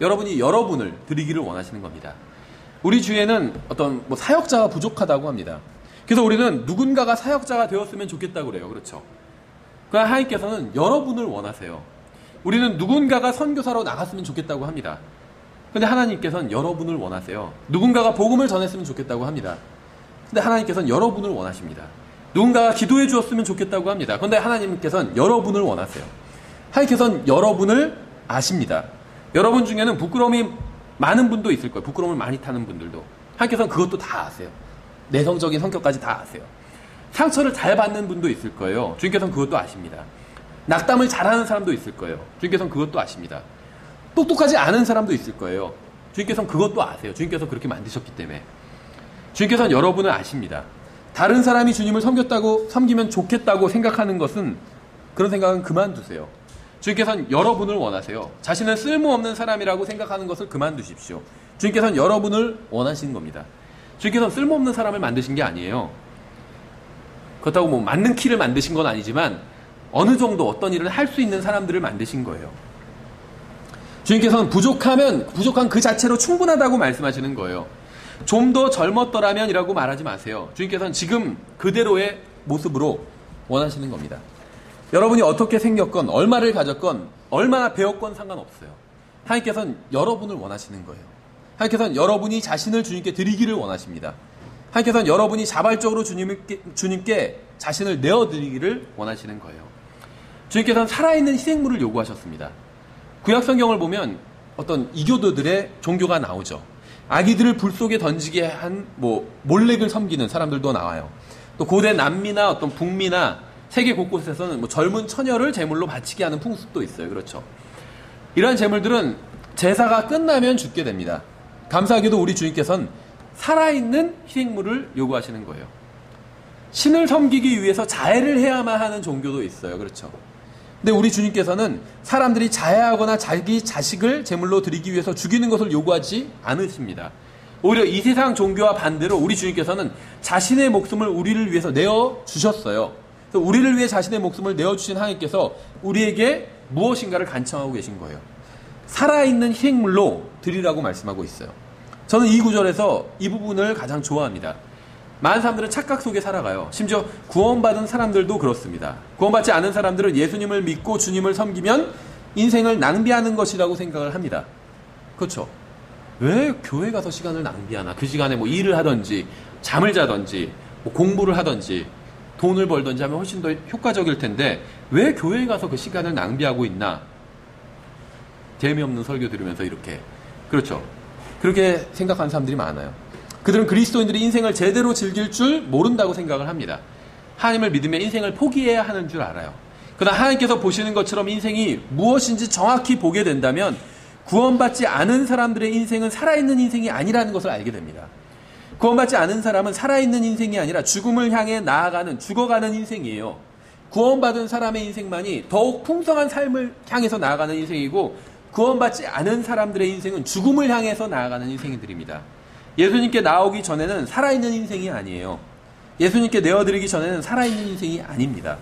여러분이 여러분을 드리기를 원하시는 겁니다. 우리 주위에는 어떤 사역자가 부족하다고 합니다. 그래서 우리는 누군가가 사역자가 되었으면 좋겠다고 그래요. 그렇죠. 그러나 하나님께서는 여러분을 원하세요. 우리는 누군가가 선교사로 나갔으면 좋겠다고 합니다. 근데 하나님께서는 여러분을 원하세요. 누군가가 복음을 전했으면 좋겠다고 합니다. 근데 하나님께서는 여러분을 원하십니다. 누군가가 기도해 주었으면 좋겠다고 합니다. 그런데 하나님께서는 여러분을 원하세요. 하나님께서는 여러분을 아십니다. 여러분 중에는 부끄러움이 많은 분도 있을 거예요. 부끄러움을 많이 타는 분들도. 하나님께서는 그것도 다 아세요. 내성적인 성격까지 다 아세요. 상처를 잘 받는 분도 있을 거예요. 주님께서는 그것도 아십니다. 낙담을 잘하는 사람도 있을 거예요. 주님께서는 그것도 아십니다. 똑똑하지 않은 사람도 있을 거예요. 주님께서는 그것도 아세요. 주님께서 그렇게 만드셨기 때문에. 주님께서는 여러분을 아십니다. 다른 사람이 주님을 섬기면 좋겠다고 생각하는 것은, 그런 생각은 그만두세요. 주님께서는 여러분을 원하세요. 자신은 쓸모없는 사람이라고 생각하는 것을 그만두십시오. 주님께서는 여러분을 원하시는 겁니다. 주님께서는 쓸모없는 사람을 만드신 게 아니에요. 그렇다고 뭐 맞는 키를 만드신 건 아니지만 어느 정도 어떤 일을 할 수 있는 사람들을 만드신 거예요. 주님께서는 부족한 그 자체로 충분하다고 말씀하시는 거예요. 좀 더 젊었더라면 이라고 말하지 마세요. 주님께서는 지금 그대로의 모습으로 원하시는 겁니다. 여러분이 어떻게 생겼건, 얼마를 가졌건, 얼마나 배웠건 상관없어요. 하나님께서는 여러분을 원하시는 거예요. 하나님께서는 여러분이 자신을 주님께 드리기를 원하십니다. 하나님께서는 여러분이 자발적으로 주님께 자신을 내어드리기를 원하시는 거예요. 주님께서는 살아있는 희생물을 요구하셨습니다. 구약성경을 보면 어떤 이교도들의 종교가 나오죠. 아기들을 불 속에 던지게 한 몰렉을 섬기는 사람들도 나와요. 또 고대 남미나 어떤 북미나 세계 곳곳에서는 젊은 처녀를 제물로 바치게 하는 풍습도 있어요. 그렇죠. 이러한 제물들은 제사가 끝나면 죽게 됩니다. 감사하게도 우리 주님께서는 살아있는 희생물을 요구하시는 거예요. 신을 섬기기 위해서 자해를 해야만 하는 종교도 있어요. 그렇죠. 근데 우리 주님께서는 사람들이 자해하거나 자기 자식을 제물로 드리기 위해서 죽이는 것을 요구하지 않으십니다. 오히려 이 세상 종교와 반대로 우리 주님께서는 자신의 목숨을 우리를 위해서 내어주셨어요. 그래서 우리를 위해 자신의 목숨을 내어주신 하나님께서 우리에게 무엇인가를 간청하고 계신 거예요. 살아있는 희생물로 드리라고 말씀하고 있어요. 저는 이 구절에서 이 부분을 가장 좋아합니다. 많은 사람들은 착각 속에 살아가요. 심지어 구원받은 사람들도 그렇습니다. 구원받지 않은 사람들은 예수님을 믿고 주님을 섬기면 인생을 낭비하는 것이라고 생각을 합니다. 그렇죠? 왜 교회 가서 시간을 낭비하나? 그 시간에 일을 하든지 잠을 자든지 공부를 하든지 돈을 벌든지 하면 훨씬 더 효과적일 텐데 왜 교회에 가서 그 시간을 낭비하고 있나? 재미없는 설교 들으면서 이렇게. 그렇죠? 그렇게 생각하는 사람들이 많아요. 그들은 그리스도인들이 인생을 제대로 즐길 줄 모른다고 생각을 합니다. 하나님을 믿으면 인생을 포기해야 하는 줄 알아요. 그러나 하나님께서 보시는 것처럼 인생이 무엇인지 정확히 보게 된다면 구원받지 않은 사람들의 인생은 살아있는 인생이 아니라는 것을 알게 됩니다. 구원받지 않은 사람은 살아있는 인생이 아니라 죽음을 향해 나아가는, 죽어가는 인생이에요. 구원받은 사람의 인생만이 더욱 풍성한 삶을 향해서 나아가는 인생이고 구원받지 않은 사람들의 인생은 죽음을 향해서 나아가는 인생들입니다. 예수님께 나오기 전에는 살아있는 인생이 아니에요. 예수님께 내어드리기 전에는 살아있는 인생이 아닙니다.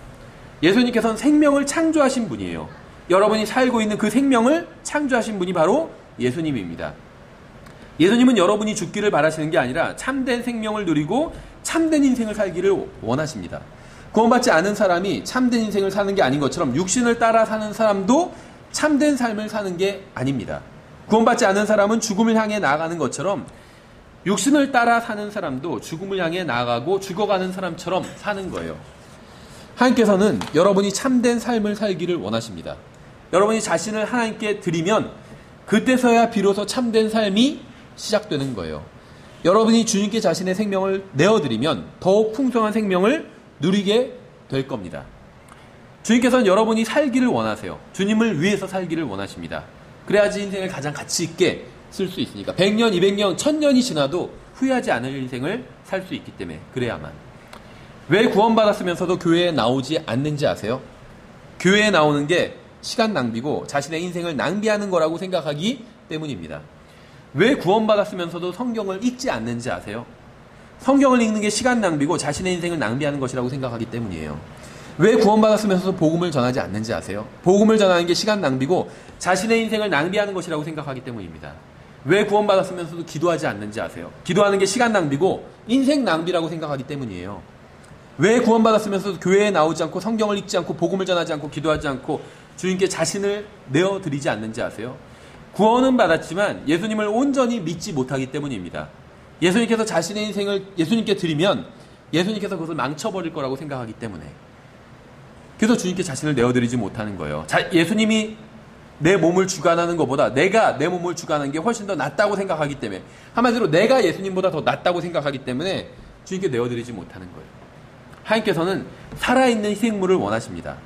예수님께서는 생명을 창조하신 분이에요. 여러분이 살고 있는 그 생명을 창조하신 분이 바로 예수님입니다. 예수님은 여러분이 죽기를 바라시는 게 아니라 참된 생명을 누리고 참된 인생을 살기를 원하십니다. 구원받지 않은 사람이 참된 인생을 사는 게 아닌 것처럼 육신을 따라 사는 사람도 참된 삶을 사는 게 아닙니다. 구원받지 않은 사람은 죽음을 향해 나아가는 것처럼 육신을 따라 사는 사람도 죽음을 향해 나아가고 죽어가는 사람처럼 사는 거예요. 하나님께서는 여러분이 참된 삶을 살기를 원하십니다. 여러분이 자신을 하나님께 드리면 그때서야 비로소 참된 삶이 시작되는 거예요. 여러분이 주님께 자신의 생명을 내어드리면 더욱 풍성한 생명을 누리게 될 겁니다. 주님께서는 여러분이 살기를 원하세요. 주님을 위해서 살기를 원하십니다. 그래야지 인생을 가장 가치 있게 쓸 수 있으니까 100년, 200년, 1000년이 지나도 후회하지 않을 인생을 살 수 있기 때문에 그래야만. 왜 구원받았으면서도 교회에 나오지 않는지 아세요? 교회에 나오는 게 시간 낭비고 자신의 인생을 낭비하는 거라고 생각하기 때문입니다. 왜 구원받았으면서도 성경을 읽지 않는지 아세요? 성경을 읽는 게 시간 낭비고 자신의 인생을 낭비하는 것이라고 생각하기 때문이에요. 왜 구원받았으면서도 복음을 전하지 않는지 아세요? 복음을 전하는 게 시간 낭비고 자신의 인생을 낭비하는 것이라고 생각하기 때문입니다. 왜 구원받았으면서도 기도하지 않는지 아세요? 기도하는 게 시간 낭비고 인생 낭비라고 생각하기 때문이에요. 왜 구원받았으면서도 교회에 나오지 않고 성경을 읽지 않고 복음을 전하지 않고 기도하지 않고 주님께 자신을 내어드리지 않는지 아세요? 구원은 받았지만 예수님을 온전히 믿지 못하기 때문입니다. 예수님께서 자신의 인생을 예수님께 드리면 예수님께서 그것을 망쳐버릴 거라고 생각하기 때문에. 그래서 주님께 자신을 내어드리지 못하는 거예요. 예수님이 내 몸을 주관하는 것보다 내가 내 몸을 주관하는 게 훨씬 더 낫다고 생각하기 때문에, 한마디로 내가 예수님보다 더 낫다고 생각하기 때문에 주님께 내어드리지 못하는 거예요. 하나님께서는 살아있는 희생물을 원하십니다.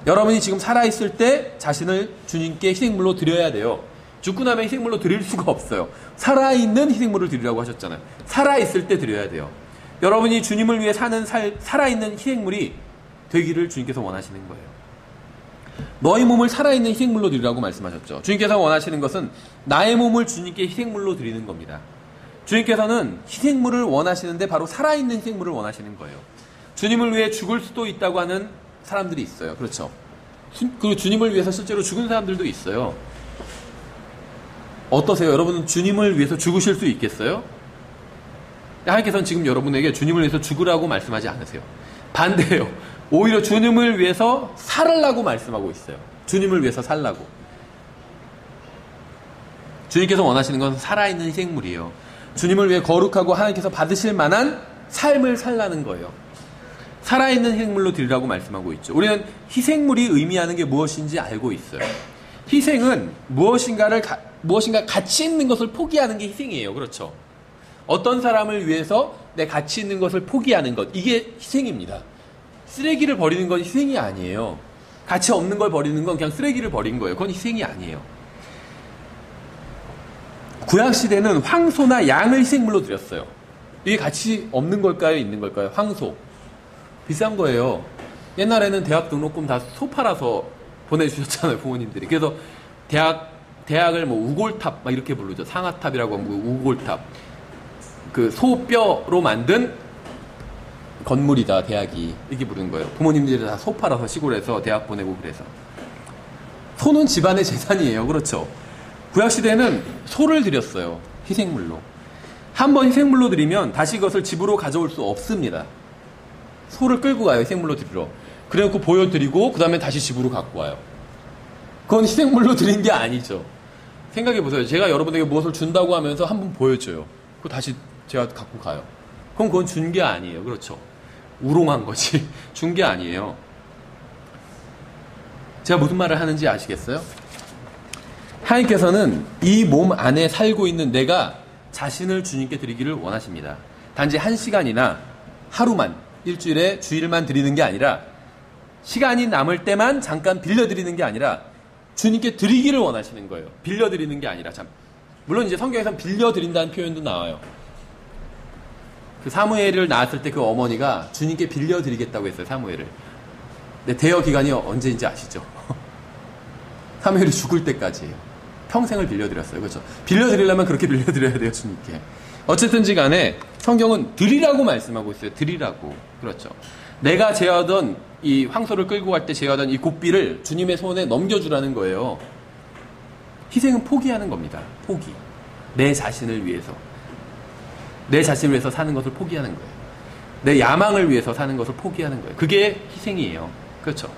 여러분이 지금 살아있을 때 자신을 주님께 희생물로 드려야 돼요. 죽고 나면 희생물로 드릴 수가 없어요. 살아있는 희생물을 드리라고 하셨잖아요. 살아있을 때 드려야 돼요. 여러분이 주님을 위해 사는 살아있는 희생물이 되기를 주님께서 원하시는 거예요. 너희 몸을 살아있는 희생물로 드리라고 말씀하셨죠. 주님께서 원하시는 것은 나의 몸을 주님께 희생물로 드리는 겁니다. 주님께서는 희생물을 원하시는데 바로 살아있는 희생물을 원하시는 거예요. 주님을 위해 죽을 수도 있다고 하는 사람들이 있어요. 그렇죠. 그리고 주님을 위해서 실제로 죽은 사람들도 있어요. 어떠세요? 여러분은 주님을 위해서 죽으실 수 있겠어요? 하나님께서는 지금 여러분에게 주님을 위해서 죽으라고 말씀하지 않으세요. 반대예요. 오히려 주님을 위해서 살으라고 말씀하고 있어요. 주님을 위해서 살라고. 주님께서 원하시는 건 살아있는 희생물이에요. 주님을 위해 거룩하고 하나님께서 받으실 만한 삶을 살라는 거예요. 살아있는 희생물로 드리라고 말씀하고 있죠. 우리는 희생물이 의미하는 게 무엇인지 알고 있어요. 희생은 무엇인가 가치 있는 것을 포기하는 게 희생이에요. 그렇죠. 어떤 사람을 위해서 내 가치 있는 것을 포기하는 것, 이게 희생입니다. 쓰레기를 버리는 건 희생이 아니에요. 가치 없는 걸 버리는 건 그냥 쓰레기를 버린 거예요. 그건 희생이 아니에요. 구약시대는 황소나 양을 희생물로 드렸어요. 이게 가치 없는 걸까요? 있는 걸까요? 황소. 비싼 거예요. 옛날에는 대학 등록금 다 소 팔아서 보내주셨잖아요, 부모님들이. 그래서 대학을 뭐 우골탑 막 이렇게 부르죠. 상아탑이라고 하면 우골탑. 그 소뼈로 만든 건물이다, 대학이. 이렇게 부르는 거예요. 부모님들이 다 소 팔아서 시골에서 대학 보내고 그래서. 소는 집안의 재산이에요. 그렇죠. 구약시대에는 소를 드렸어요. 희생물로. 한번 희생물로 드리면 다시 그것을 집으로 가져올 수 없습니다. 소를 끌고 가요, 희생물로 드리러. 그래놓고 보여드리고 그 다음에 다시 집으로 갖고 와요. 그건 희생물로 드린 게 아니죠. 생각해보세요. 제가 여러분에게 무엇을 준다고 하면서 한번 보여줘요. 그거 다시 제가 갖고 가요. 그럼 그건 준 게 아니에요. 그렇죠. 우롱한 거지. 준 게 아니에요. 제가 무슨 말을 하는지 아시겠어요? 하나님께서는 이 몸 안에 살고 있는 내가 자신을 주님께 드리기를 원하십니다. 단지 1시간이나 하루만, 일주일에 주일만 드리는 게 아니라, 시간이 남을 때만 잠깐 빌려드리는 게 아니라 주님께 드리기를 원하시는 거예요. 빌려드리는 게 아니라. 물론 이제 성경에선 빌려드린다는 표현도 나와요. 그 사무엘을 낳았을 때 그 어머니가 주님께 빌려드리겠다고 했어요, 사무엘을. 근데 대여 기간이 언제인지 아시죠? 사무엘이 죽을 때까지예요. 평생을 빌려드렸어요. 그렇죠? 빌려드리려면 그렇게 빌려드려야 돼요, 주님께. 어쨌든지 간에 성경은 드리라고 말씀하고 있어요. 드리라고. 그렇죠. 내가 제어하던 이 황소를 끌고 갈 때 제어하던 이 고삐를 주님의 손에 넘겨주라는 거예요. 희생은 포기하는 겁니다. 포기. 내 자신을 위해서. 내 자신을 위해서 사는 것을 포기하는 거예요. 내 야망을 위해서 사는 것을 포기하는 거예요. 그게 희생이에요. 그렇죠.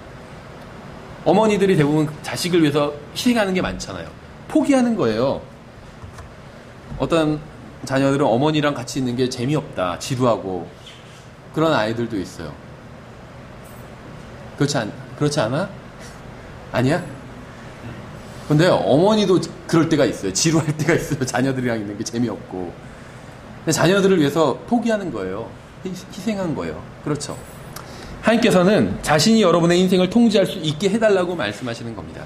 어머니들이 대부분 자식을 위해서 희생하는 게 많잖아요. 포기하는 거예요. 어떤 자녀들은 어머니랑 같이 있는 게 재미없다, 지루하고 그런 아이들도 있어요. 그렇지 않아? 아니야? 근데 어머니도 그럴 때가 있어요. 지루할 때가 있어요. 자녀들이랑 있는 게 재미없고. 근데 자녀들을 위해서 포기하는 거예요. 희생한 거예요. 그렇죠. 하나님께서는 자신이 여러분의 인생을 통제할 수 있게 해달라고 말씀하시는 겁니다.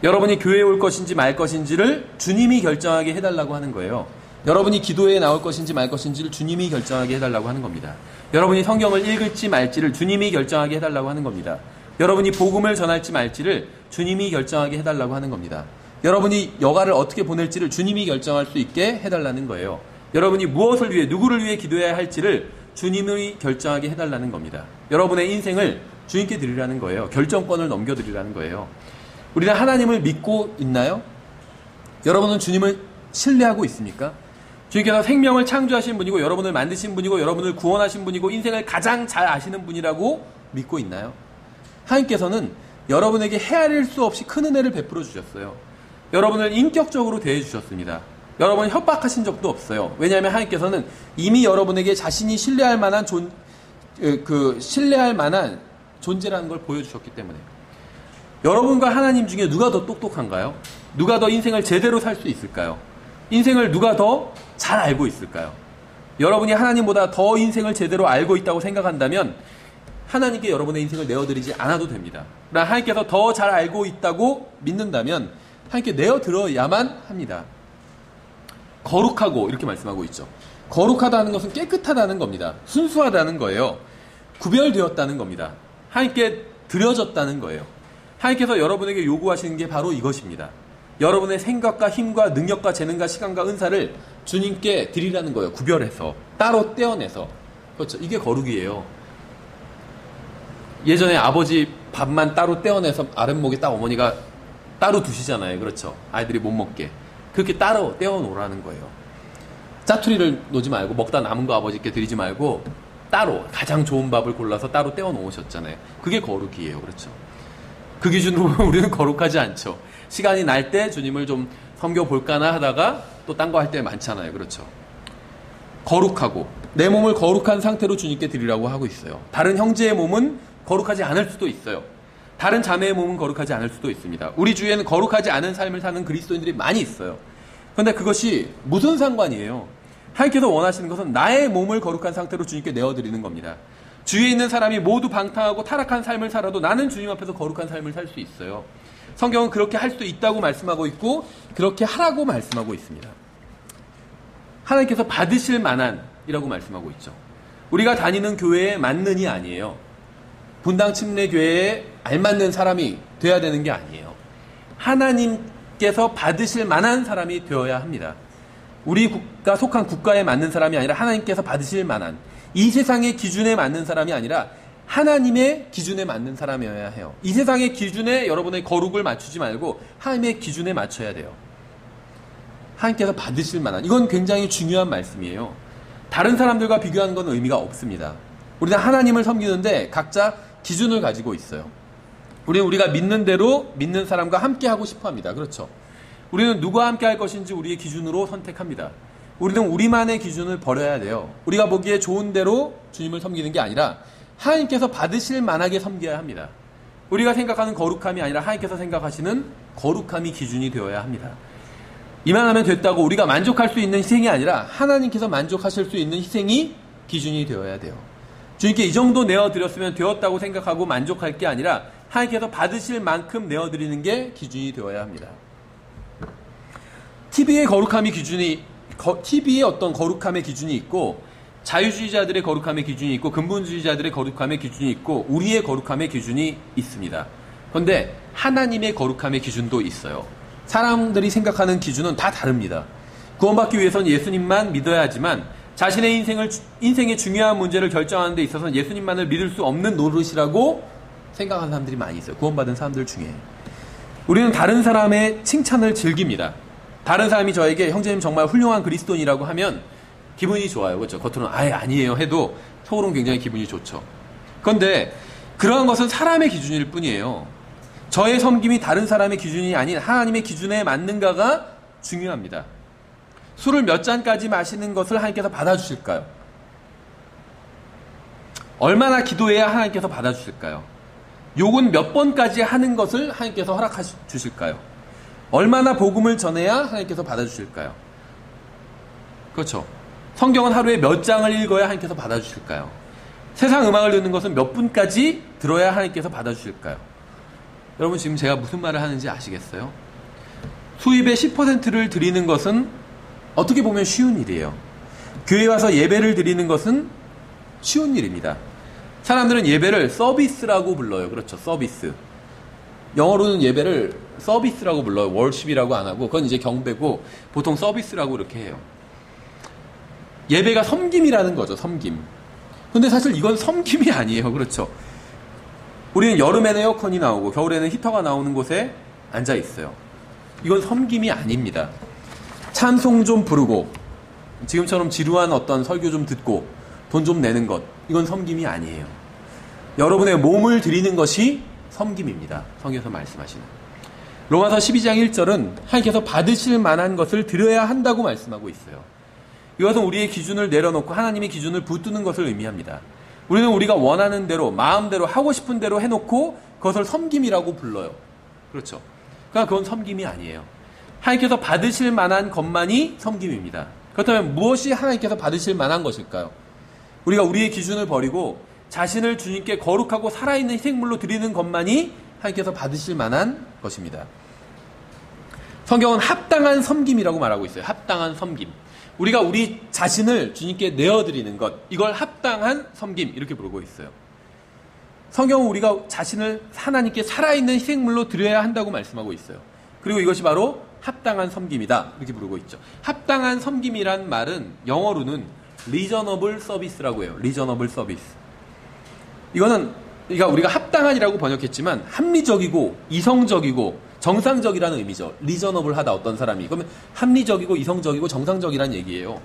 여러분이 교회에 올 것인지 말 것인지를 주님이 결정하게 해달라고 하는 거예요. 여러분이 기도회에 나올 것인지 말 것인지를 주님이 결정하게 해달라고 하는 겁니다. 여러분이 성경을 읽을지 말지를 주님이 결정하게 해달라고 하는 겁니다. 여러분이 복음을 전할지 말지를 주님이 결정하게 해달라고 하는 겁니다. 여러분이 여가를 어떻게 보낼지를 주님이 결정할 수 있게 해달라는 거예요. 여러분이 무엇을 위해, 누구를 위해 기도해야 할지를 주님이 결정하게 해달라는 겁니다. 여러분의 인생을 주님께 드리라는 거예요. 결정권을 넘겨드리라는 거예요. 우리는 하나님을 믿고 있나요? 여러분은 주님을 신뢰하고 있습니까? 주님께서 생명을 창조하신 분이고, 여러분을 만드신 분이고, 여러분을 구원하신 분이고, 인생을 가장 잘 아시는 분이라고 믿고 있나요? 하나님께서는 여러분에게 헤아릴 수 없이 큰 은혜를 베풀어 주셨어요. 여러분을 인격적으로 대해 주셨습니다. 여러분을 협박하신 적도 없어요. 왜냐하면 하나님께서는 이미 여러분에게 자신이 신뢰할 만한 존재라는 걸 보여주셨기 때문에. 여러분과 하나님 중에 누가 더 똑똑한가요? 누가 더 인생을 제대로 살 수 있을까요? 인생을 누가 더 잘 알고 있을까요? 여러분이 하나님보다 더 인생을 제대로 알고 있다고 생각한다면 하나님께 여러분의 인생을 내어드리지 않아도 됩니다. 그러나 하나님께서 더 잘 알고 있다고 믿는다면 하나님께 내어드려야만 합니다. 거룩하고 이렇게 말씀하고 있죠. 거룩하다는 것은 깨끗하다는 겁니다. 순수하다는 거예요. 구별되었다는 겁니다. 하나님께 드려졌다는 거예요. 하나님께서 여러분에게 요구하시는 게 바로 이것입니다. 여러분의 생각과 힘과 능력과 재능과 시간과 은사를 주님께 드리라는 거예요. 구별해서 따로 떼어내서. 그렇죠. 이게 거룩이에요. 예전에 아버지 밥만 따로 떼어내서 아랫목에 딱 어머니가 따로 두시잖아요. 그렇죠. 아이들이 못 먹게. 그렇게 따로 떼어놓으라는 거예요. 짜투리를 놓지 말고 먹다 남은 거 아버지께 드리지 말고 따로 가장 좋은 밥을 골라서 따로 떼어놓으셨잖아요. 그게 거룩이에요. 그렇죠. 그 기준으로 보면 우리는 거룩하지 않죠. 시간이 날 때 주님을 좀 섬겨볼까나 하다가 또 딴 거 할 때 많잖아요. 그렇죠. 거룩하고 내 몸을 거룩한 상태로 주님께 드리라고 하고 있어요. 다른 형제의 몸은 거룩하지 않을 수도 있어요. 다른 자매의 몸은 거룩하지 않을 수도 있습니다. 우리 주위에는 거룩하지 않은 삶을 사는 그리스도인들이 많이 있어요. 그런데 그것이 무슨 상관이에요? 하나님께서 원하시는 것은 나의 몸을 거룩한 상태로 주님께 내어드리는 겁니다. 주위에 있는 사람이 모두 방탕하고 타락한 삶을 살아도 나는 주님 앞에서 거룩한 삶을 살 수 있어요. 성경은 그렇게 할 수 있다고 말씀하고 있고 그렇게 하라고 말씀하고 있습니다. 하나님께서 받으실 만한이라고 말씀하고 있죠. 우리가 다니는 교회에 맞는이 아니에요. 분당 침례교회에 알맞는 사람이 되어야 되는 게 아니에요. 하나님께서 받으실 만한 사람이 되어야 합니다. 우리가 속한 국가에 맞는 사람이 아니라 하나님께서 받으실 만한, 이 세상의 기준에 맞는 사람이 아니라 하나님의 기준에 맞는 사람이어야 해요. 이 세상의 기준에 여러분의 거룩을 맞추지 말고 하나님의 기준에 맞춰야 돼요. 하나님께서 받으실 만한, 이건 굉장히 중요한 말씀이에요. 다른 사람들과 비교하는 건 의미가 없습니다. 우리는 하나님을 섬기는데 각자 기준을 가지고 있어요. 우리는 우리가 믿는 대로 믿는 사람과 함께 하고 싶어 합니다. 그렇죠. 우리는 누구와 함께 할 것인지 우리의 기준으로 선택합니다. 우리는 우리만의 기준을 버려야 돼요. 우리가 보기에 좋은 대로 주님을 섬기는 게 아니라 하나님께서 받으실 만하게 섬겨야 합니다. 우리가 생각하는 거룩함이 아니라 하나님께서 생각하시는 거룩함이 기준이 되어야 합니다. 이만하면 됐다고 우리가 만족할 수 있는 희생이 아니라 하나님께서 만족하실 수 있는 희생이 기준이 되어야 돼요. 주님께 이 정도 내어드렸으면 되었다고 생각하고 만족할 게 아니라 하나님께서 받으실 만큼 내어드리는 게 기준이 되어야 합니다. TV의 어떤 거룩함의 기준이 있고 자유주의자들의 거룩함의 기준이 있고 근본주의자들의 거룩함의 기준이 있고 우리의 거룩함의 기준이 있습니다. 그런데 하나님의 거룩함의 기준도 있어요. 사람들이 생각하는 기준은 다 다릅니다. 구원받기 위해서는 예수님만 믿어야 하지만 자신의 인생의 중요한 문제를 결정하는 데 있어서는 예수님만을 믿을 수 없는 노릇이라고 생각하는 사람들이 많이 있어요. 구원받은 사람들 중에. 우리는 다른 사람의 칭찬을 즐깁니다. 다른 사람이 저에게 형제님 정말 훌륭한 그리스도인이라고 하면 기분이 좋아요. 그렇죠? 겉으로는 아예 아니에요 해도 속으로는 굉장히 기분이 좋죠. 그런데 그러한 것은 사람의 기준일 뿐이에요. 저의 섬김이 다른 사람의 기준이 아닌 하나님의 기준에 맞는가가 중요합니다. 술을 몇 잔까지 마시는 것을 하나님께서 받아주실까요? 얼마나 기도해야 하나님께서 받아주실까요? 욕은 몇 번까지 하는 것을 하나님께서 허락하실까요? 얼마나 복음을 전해야 하나님께서 받아주실까요? 그렇죠. 성경은 하루에 몇 장을 읽어야 하나님께서 받아주실까요? 세상 음악을 듣는 것은 몇 분까지 들어야 하나님께서 받아주실까요? 여러분 지금 제가 무슨 말을 하는지 아시겠어요? 수입의 10%를 드리는 것은 어떻게 보면 쉬운 일이에요. 교회에 와서 예배를 드리는 것은 쉬운 일입니다. 사람들은 예배를 서비스라고 불러요. 그렇죠. 서비스. 영어로는 예배를 서비스라고 불러요. 월십이라고 안 하고 그건 이제 경배고 보통 서비스라고 이렇게 해요. 예배가 섬김이라는 거죠. 섬김. 근데 사실 이건 섬김이 아니에요. 그렇죠. 우리는 여름에는 에어컨이 나오고 겨울에는 히터가 나오는 곳에 앉아 있어요. 이건 섬김이 아닙니다. 찬송 좀 부르고 지금처럼 지루한 어떤 설교 좀 듣고 돈 좀 내는 것, 이건 섬김이 아니에요. 여러분의 몸을 드리는 것이 섬김입니다. 성경에서 말씀하시는. 로마서 12장 1절은 하나님께서 받으실 만한 것을 드려야 한다고 말씀하고 있어요. 이것은 우리의 기준을 내려놓고 하나님의 기준을 붙드는 것을 의미합니다. 우리는 우리가 원하는 대로, 마음대로, 하고 싶은 대로 해놓고 그것을 섬김이라고 불러요. 그렇죠. 그러니까 그건 섬김이 아니에요. 하나님께서 받으실 만한 것만이 섬김입니다. 그렇다면 무엇이 하나님께서 받으실 만한 것일까요? 우리가 우리의 기준을 버리고 자신을 주님께 거룩하고 살아있는 희생물로 드리는 것만이 하나님께서 받으실 만한 것입니다. 성경은 합당한 섬김이라고 말하고 있어요. 합당한 섬김. 우리가 우리 자신을 주님께 내어드리는 것, 이걸 합당한 섬김 이렇게 부르고 있어요. 성경은 우리가 자신을 하나님께 살아있는 희생물로 드려야 한다고 말씀하고 있어요. 그리고 이것이 바로 합당한 섬김이다 이렇게 부르고 있죠. 합당한 섬김이란 말은 영어로는 reasonable service라고 해요. reasonable service. 이거는 그러니까 우리가 합당한이라고 번역했지만 합리적이고 이성적이고 정상적이라는 의미죠. 리저너블 하다 어떤 사람이. 그러면 합리적이고 이성적이고 정상적이라는 얘기예요.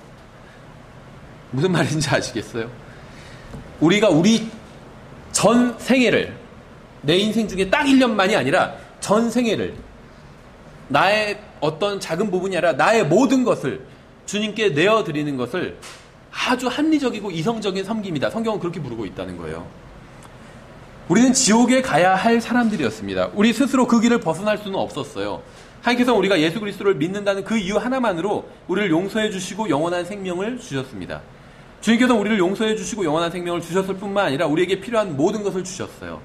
무슨 말인지 아시겠어요? 우리가 우리 전 생애를 내 인생 중에 딱 1년만이 아니라 전 생애를 나의 어떤 작은 부분이 아니라 나의 모든 것을 주님께 내어드리는 것을 아주 합리적이고 이성적인 섬김이다. 성경은 그렇게 부르고 있다는 거예요. 우리는 지옥에 가야 할 사람들이었습니다. 우리 스스로 그 길을 벗어날 수는 없었어요. 하나님께서 우리가 예수 그리스도를 믿는다는 그 이유 하나만으로 우리를 용서해 주시고 영원한 생명을 주셨습니다. 주님께서 우리를 용서해 주시고 영원한 생명을 주셨을 뿐만 아니라 우리에게 필요한 모든 것을 주셨어요.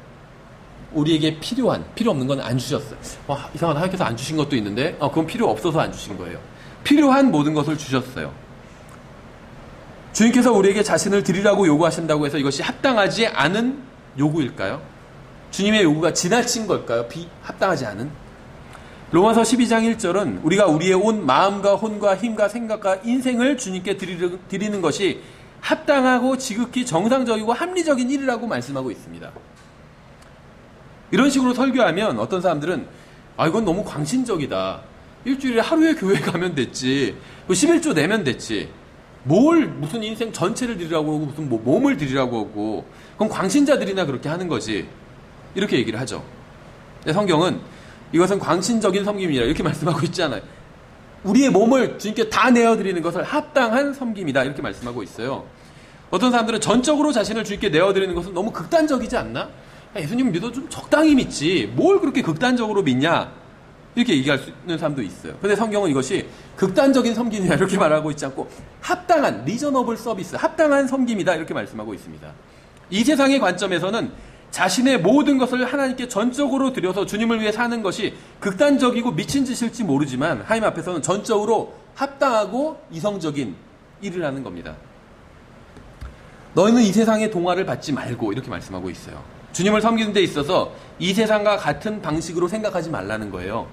우리에게 필요 없는 건 안 주셨어요. 와, 이상하다. 하나님께서 안 주신 것도 있는데 그건 필요 없어서 안 주신 거예요. 필요한 모든 것을 주셨어요. 주님께서 우리에게 자신을 드리라고 요구하신다고 해서 이것이 합당하지 않은 요구일까요? 주님의 요구가 지나친 걸까요? 합당하지 않은? 로마서 12장 1절은 우리가 우리의 온 마음과 혼과 힘과 생각과 인생을 주님께 드리는 것이 합당하고 지극히 정상적이고 합리적인 일이라고 말씀하고 있습니다. 이런 식으로 설교하면 어떤 사람들은 이건 너무 광신적이다. 일주일에 하루에 교회 가면 됐지. 11조 내면 됐지. 무슨 인생 전체를 드리라고 하고 무슨 몸을 드리라고 하고 그건 광신자들이나 그렇게 하는 거지. 이렇게 얘기를 하죠. 근데 성경은 이것은 광신적인 섬김이라 이렇게 말씀하고 있지 않아요. 우리의 몸을 주님께 다 내어드리는 것을 합당한 섬김이다 이렇게 말씀하고 있어요. 어떤 사람들은 전적으로 자신을 주님께 내어드리는 것은 너무 극단적이지 않나? 예수님 믿어도 좀 적당히 믿지 뭘 그렇게 극단적으로 믿냐 이렇게 얘기할 수 있는 사람도 있어요. 그런데 성경은 이것이 극단적인 섬김이다 이렇게 말하고 있지 않고 합당한 리저너블 서비스, 합당한 섬김이다 이렇게 말씀하고 있습니다. 이 세상의 관점에서는 자신의 모든 것을 하나님께 전적으로 드려서 주님을 위해 사는 것이 극단적이고 미친 짓일지 모르지만 하나님 앞에서는 전적으로 합당하고 이성적인 일을 하는 겁니다. 너희는 이 세상의 동화를 받지 말고 이렇게 말씀하고 있어요. 주님을 섬기는 데 있어서 이 세상과 같은 방식으로 생각하지 말라는 거예요.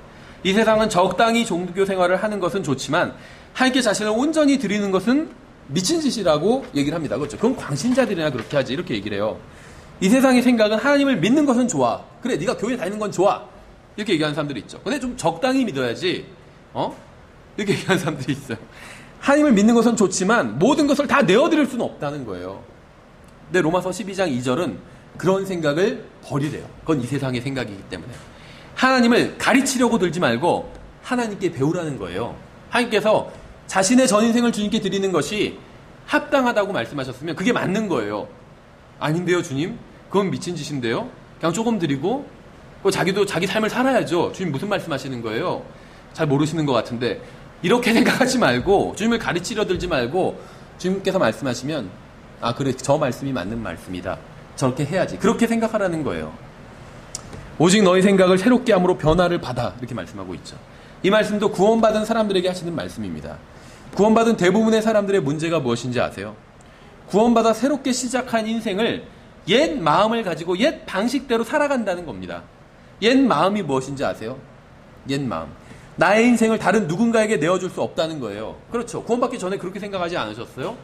이 세상은 적당히 종교 생활을 하는 것은 좋지만 하나님께 자신을 온전히 드리는 것은 미친 짓이라고 얘기를 합니다. 그렇죠? 그건 광신자들이나 그렇게 하지 이렇게 얘기를 해요. 이 세상의 생각은 하나님을 믿는 것은 좋아. 그래 네가 교회 다니는 건 좋아. 이렇게 얘기하는 사람들이 있죠. 근데 좀 적당히 믿어야지. 이렇게 얘기하는 사람들이 있어요. 하나님을 믿는 것은 좋지만 모든 것을 다 내어드릴 수는 없다는 거예요. 근데 로마서 12장 2절은 그런 생각을 버리래요. 그건 이 세상의 생각이기 때문에. 하나님을 가르치려고 들지 말고 하나님께 배우라는 거예요. 하나님께서 자신의 전 인생을 주님께 드리는 것이 합당하다고 말씀하셨으면 그게 맞는 거예요. 아닌데요, 주님? 그건 미친 짓인데요? 그냥 조금 드리고 자기도 자기 삶을 살아야죠. 주님 무슨 말씀하시는 거예요? 잘 모르시는 것 같은데 이렇게 생각하지 말고 주님을 가르치려 들지 말고 주님께서 말씀하시면 그래 저 말씀이 맞는 말씀이다. 저렇게 해야지. 그렇게 생각하라는 거예요. 오직 너희 생각을 새롭게 함으로 변화를 받아 이렇게 말씀하고 있죠. 이 말씀도 구원받은 사람들에게 하시는 말씀입니다. 구원받은 대부분의 사람들의 문제가 무엇인지 아세요? 구원받아 새롭게 시작한 인생을 옛 마음을 가지고 옛 방식대로 살아간다는 겁니다. 옛 마음이 무엇인지 아세요? 옛 마음. 나의 인생을 다른 누군가에게 내어줄 수 없다는 거예요. 그렇죠. 구원받기 전에 그렇게 생각하지 않으셨어요?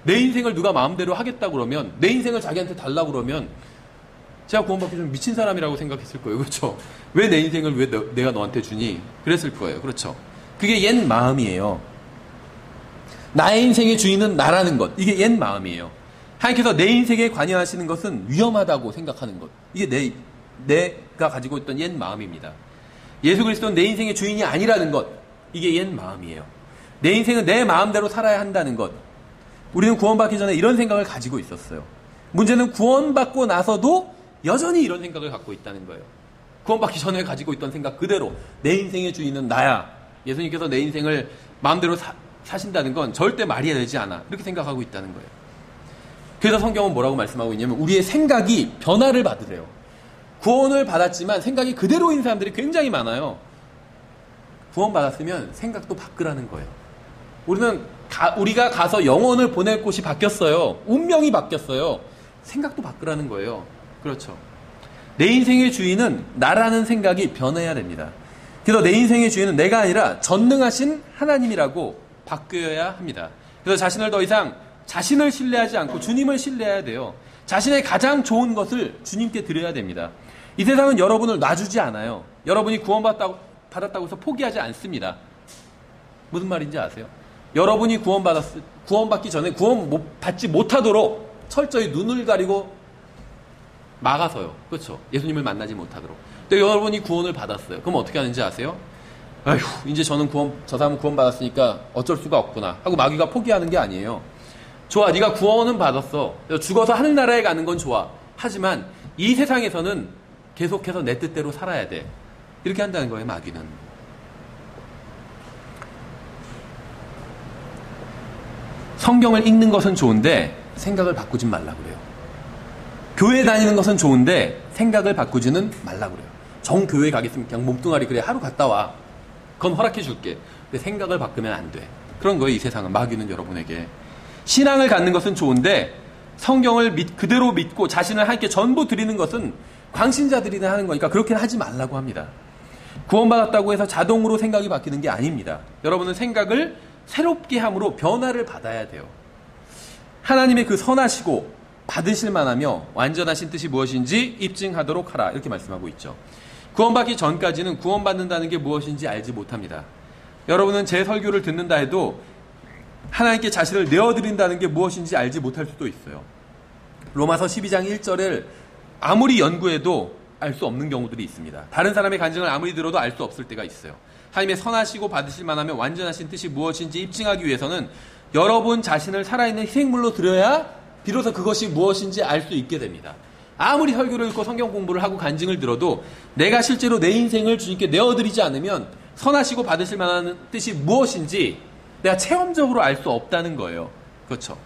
내 인생을 누가 마음대로 하겠다고 그러면 내 인생을 자기한테 달라고 그러면 제가 구원받기 좀 미친 사람이라고 생각했을 거예요. 그렇죠? 왜 내 인생을 왜 내가 너한테 주니? 그랬을 거예요. 그렇죠? 그게 옛 마음이에요. 나의 인생의 주인은 나라는 것. 이게 옛 마음이에요. 하나님께서 내 인생에 관여하시는 것은 위험하다고 생각하는 것. 이게 내가 가지고 있던 옛 마음입니다. 예수 그리스도는 내 인생의 주인이 아니라는 것, 이게 옛 마음이에요. 내 인생은 내 마음대로 살아야 한다는 것. 우리는 구원받기 전에 이런 생각을 가지고 있었어요. 문제는 구원받고 나서도 여전히 이런 생각을 갖고 있다는 거예요. 구원받기 전에 가지고 있던 생각 그대로 내 인생의 주인은 나야. 예수님께서 내 인생을 마음대로 사신다는 건 절대 말이 되지 않아. 이렇게 생각하고 있다는 거예요. 그래서 성경은 뭐라고 말씀하고 있냐면 우리의 생각이 변화를 받으래요. 구원을 받았지만 생각이 그대로인 사람들이 굉장히 많아요. 구원받았으면 생각도 바꾸라는 거예요. 우리가 가서 영혼을 보낼 곳이 바뀌었어요. 운명이 바뀌었어요. 생각도 바꾸라는 거예요. 그렇죠. 내 인생의 주인은 나라는 생각이 변해야 됩니다. 그래서 내 인생의 주인은 내가 아니라 전능하신 하나님이라고 바뀌어야 합니다. 그래서 자신을 더 이상 자신을 신뢰하지 않고 주님을 신뢰해야 돼요. 자신의 가장 좋은 것을 주님께 드려야 됩니다. 이 세상은 여러분을 놔주지 않아요. 여러분이 구원받았다고 해서 포기하지 않습니다. 무슨 말인지 아세요? 여러분이 구원받기 전에 받지 못하도록 철저히 눈을 가리고 막아서요. 그렇죠. 예수님을 만나지 못하도록. 근데 여러분이 구원을 받았어요. 그럼 어떻게 하는지 아세요? 아휴, 이제 저 사람은 구원받았으니까 어쩔 수가 없구나 하고 마귀가 포기하는 게 아니에요. 좋아, 네가 구원은 받았어. 죽어서 하늘나라에 가는 건 좋아. 하지만 이 세상에서는 계속해서 내 뜻대로 살아야 돼. 이렇게 한다는 거예요, 마귀는. 성경을 읽는 것은 좋은데 생각을 바꾸진 말라 그래요. 교회 다니는 것은 좋은데 생각을 바꾸지는 말라 그래요. 정교회 가겠으면 그냥 몸뚱아리 그래 하루 갔다 와. 그건 허락해 줄게. 근데 생각을 바꾸면 안 돼. 그런 거예요, 이 세상은. 마귀는 여러분에게. 신앙을 갖는 것은 좋은데 성경을 그대로 믿고 자신을 하나님께 전부 드리는 것은 광신자들이나 하는 거니까 그렇게는 하지 말라고 합니다. 구원받았다고 해서 자동으로 생각이 바뀌는 게 아닙니다. 여러분은 생각을 새롭게 함으로 변화를 받아야 돼요. 하나님의 그 선하시고 받으실 만하며 완전하신 뜻이 무엇인지 입증하도록 하라. 이렇게 말씀하고 있죠. 구원받기 전까지는 구원받는다는 게 무엇인지 알지 못합니다. 여러분은 제 설교를 듣는다 해도 하나님께 자신을 내어드린다는 게 무엇인지 알지 못할 수도 있어요. 로마서 12장 1절을 아무리 연구해도 알 수 없는 경우들이 있습니다. 다른 사람의 간증을 아무리 들어도 알 수 없을 때가 있어요. 하나님의 선하시고 받으실 만하며 완전하신 뜻이 무엇인지 입증하기 위해서는 여러분 자신을 살아있는 희생물로 드려야 비로소 그것이 무엇인지 알 수 있게 됩니다. 아무리 설교를 읽고 성경 공부를 하고 간증을 들어도 내가 실제로 내 인생을 주님께 내어드리지 않으면 선하시고 받으실 만한 뜻이 무엇인지 내가 체험적으로 알 수 없다는 거예요. 그렇죠.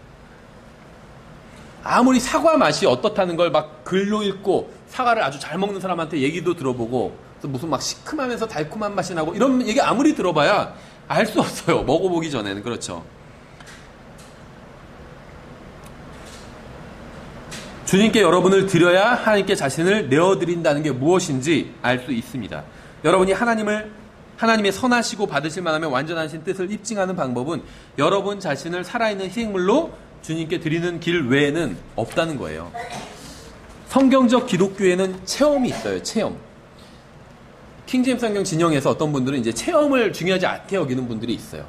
아무리 사과 맛이 어떻다는 걸 막 글로 읽고 사과를 아주 잘 먹는 사람한테 얘기도 들어보고 무슨 막 시큼하면서 달콤한 맛이 나고 이런 얘기 아무리 들어봐야 알 수 없어요. 먹어보기 전에는. 그렇죠. 주님께 여러분을 드려야 하나님께 자신을 내어드린다는 게 무엇인지 알 수 있습니다. 여러분이 하나님의 선하시고 받으실 만하면 완전하신 뜻을 입증하는 방법은 여러분 자신을 살아있는 희생물로 주님께 드리는 길 외에는 없다는 거예요. 성경적 기독교에는 체험이 있어요. 체험. 킹제임스 성경 진영에서 어떤 분들은 이제 체험을 중요하지 않게 여기는 분들이 있어요.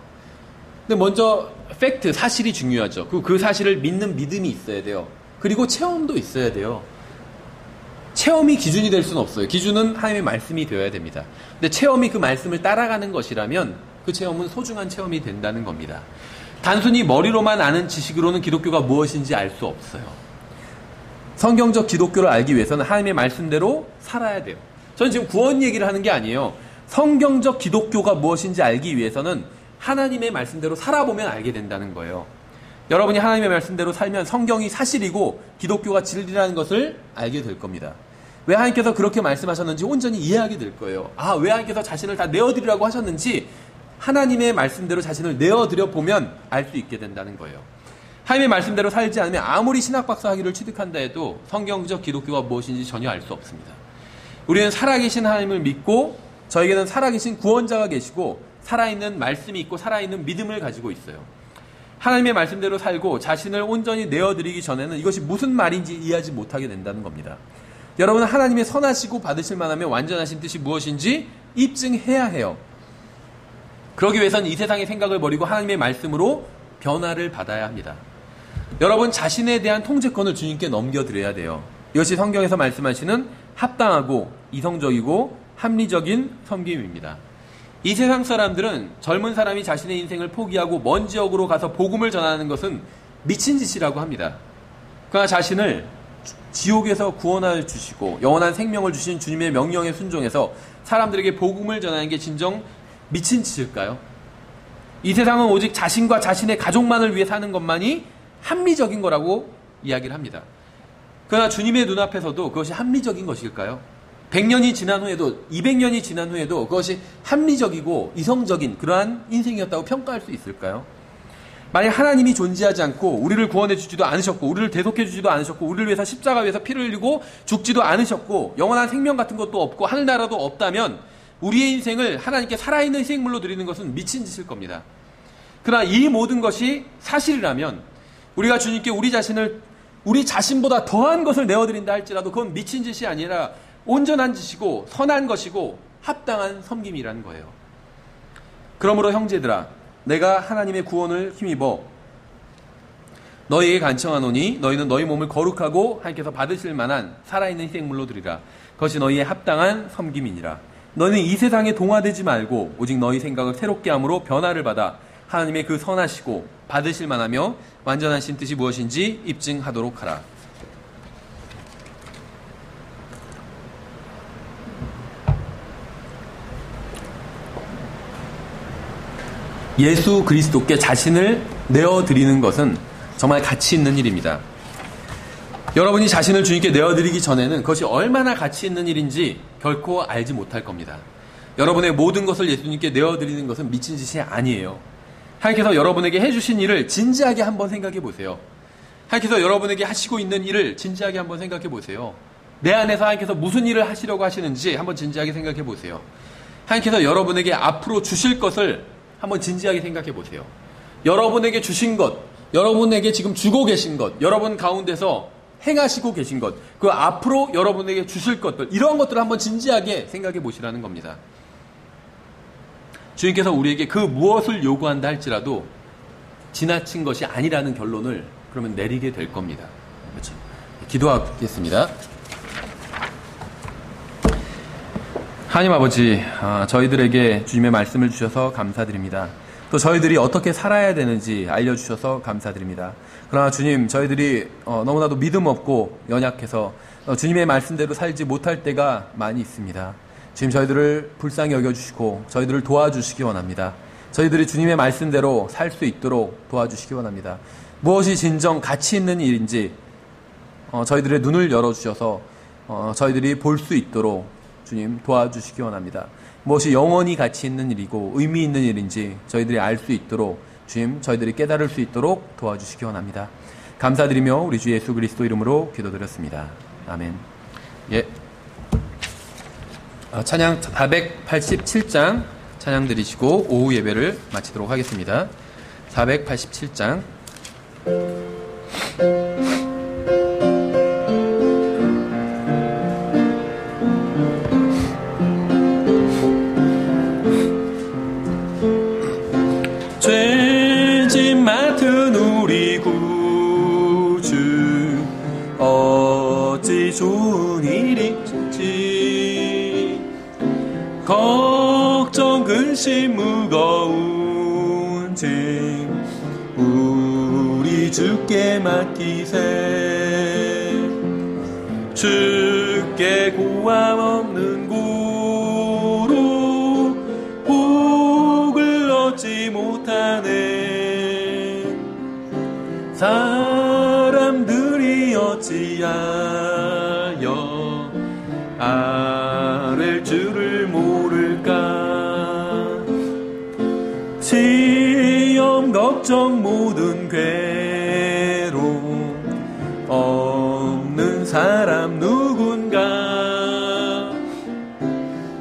근데 먼저 팩트, 사실이 중요하죠. 그 사실을 믿는 믿음이 있어야 돼요. 그리고 체험도 있어야 돼요. 체험이 기준이 될 수는 없어요. 기준은 하나님의 말씀이 되어야 됩니다. 근데 체험이 그 말씀을 따라가는 것이라면 그 체험은 소중한 체험이 된다는 겁니다. 단순히 머리로만 아는 지식으로는 기독교가 무엇인지 알 수 없어요. 성경적 기독교를 알기 위해서는 하나님의 말씀대로 살아야 돼요. 저는 지금 구원 얘기를 하는 게 아니에요. 성경적 기독교가 무엇인지 알기 위해서는 하나님의 말씀대로 살아보면 알게 된다는 거예요. 여러분이 하나님의 말씀대로 살면 성경이 사실이고 기독교가 진리라는 것을 알게 될 겁니다. 왜 하나님께서 그렇게 말씀하셨는지 온전히 이해하게 될 거예요. 왜 하나님께서 자신을 다 내어드리라고 하셨는지 하나님의 말씀대로 자신을 내어드려 보면 알 수 있게 된다는 거예요. 하나님의 말씀대로 살지 않으면 아무리 신학박사 학위를 취득한다 해도 성경적 기독교가 무엇인지 전혀 알 수 없습니다. 우리는 살아계신 하나님을 믿고 저에게는 살아계신 구원자가 계시고 살아있는 말씀이 있고 살아있는 믿음을 가지고 있어요. 하나님의 말씀대로 살고 자신을 온전히 내어드리기 전에는 이것이 무슨 말인지 이해하지 못하게 된다는 겁니다. 여러분은 하나님의 선하시고 받으실 만하며 완전하신 뜻이 무엇인지 입증해야 해요. 그러기 위해서는 이 세상의 생각을 버리고 하나님의 말씀으로 변화를 받아야 합니다. 여러분 자신에 대한 통제권을 주님께 넘겨드려야 돼요. 이것이 성경에서 말씀하시는 합당하고 이성적이고 합리적인 섬김입니다. 이 세상 사람들은 젊은 사람이 자신의 인생을 포기하고 먼 지역으로 가서 복음을 전하는 것은 미친 짓이라고 합니다. 그러나 자신을 지옥에서 구원하여 주시고 영원한 생명을 주신 주님의 명령에 순종해서 사람들에게 복음을 전하는 게 진정 미친 짓일까요? 이 세상은 오직 자신과 자신의 가족만을 위해 사는 것만이 합리적인 거라고 이야기를 합니다. 그러나 주님의 눈앞에서도 그것이 합리적인 것일까요? 100년이 지난 후에도 200년이 지난 후에도 그것이 합리적이고 이성적인 그러한 인생이었다고 평가할 수 있을까요? 만약 하나님이 존재하지 않고 우리를 구원해 주지도 않으셨고 우리를 대속해 주지도 않으셨고 우리를 위해서 십자가 위에서 피를 흘리고 죽지도 않으셨고 영원한 생명 같은 것도 없고 하늘나라도 없다면 우리의 인생을 하나님께 살아있는 생물로 드리는 것은 미친 짓일 겁니다. 그러나 이 모든 것이 사실이라면 우리가 주님께 우리 자신을 우리 자신보다 더한 것을 내어드린다 할지라도 그건 미친 짓이 아니라 온전한 짓이고 선한 것이고 합당한 섬김이라는 거예요. 그러므로 형제들아, 내가 하나님의 구원을 힘입어 너희에게 간청하노니 너희는 너희 몸을 거룩하고 하나님께서 받으실 만한 살아있는 희생물로 드리라. 그것이 너희의 합당한 섬김이니라. 너희는 이 세상에 동화되지 말고 오직 너희 생각을 새롭게 함으로 변화를 받아 하나님의 그 선하시고 받으실 만하며 완전하신 뜻이 무엇인지 입증하도록 하라. 예수 그리스도께 자신을 내어드리는 것은 정말 가치 있는 일입니다. 여러분이 자신을 주님께 내어드리기 전에는 그것이 얼마나 가치 있는 일인지 결코 알지 못할 겁니다. 여러분의 모든 것을 예수님께 내어드리는 것은 미친 짓이 아니에요. 하나님께서 여러분에게 해주신 일을 진지하게 한번 생각해 보세요. 하나님께서 여러분에게 하시고 있는 일을 진지하게 한번 생각해 보세요. 내 안에서 하나님께서 무슨 일을 하시려고 하시는지 한번 진지하게 생각해 보세요. 하나님께서 여러분에게 앞으로 주실 것을 한번 진지하게 생각해 보세요. 여러분에게 주신 것, 여러분에게 지금 주고 계신 것, 여러분 가운데서 행하시고 계신 것, 그 앞으로 여러분에게 주실 것들, 이러한 것들을 한번 진지하게 생각해 보시라는 겁니다. 주님께서 우리에게 그 무엇을 요구한다 할지라도 지나친 것이 아니라는 결론을 그러면 내리게 될 겁니다. 그렇죠? 기도하겠습니다. 하나님 아버지, 저희들에게 주님의 말씀을 주셔서 감사드립니다. 또 저희들이 어떻게 살아야 되는지 알려주셔서 감사드립니다. 그러나 주님, 저희들이 너무나도 믿음 없고 연약해서 주님의 말씀대로 살지 못할 때가 많이 있습니다. 지금 저희들을 불쌍히 여겨주시고 저희들을 도와주시기 원합니다. 저희들이 주님의 말씀대로 살 수 있도록 도와주시기 원합니다. 무엇이 진정 가치 있는 일인지 저희들의 눈을 열어주셔서 저희들이 볼 수 있도록 주님 도와주시기 원합니다. 무엇이 영원히 가치 있는 일이고 의미 있는 일인지 저희들이 알 수 있도록 주님 저희들이 깨달을 수 있도록 도와주시기 원합니다. 감사드리며 우리 주 예수 그리스도 이름으로 기도드렸습니다. 아멘. 예. 찬양 487장 찬양 드리시고 오후 예배를 마치도록 하겠습니다. 487장 죄짐 맡은 우리 구주 어찌 좋은 일인지 걱정 근심 무거운 짐 우리 주께 맡기세 주께 고함 없는 고로 복을 얻지 못하네 사람들이 어찌하여 아랠 줄을 모를까 시험 걱정 모든 괴로움 없는 사람 누군가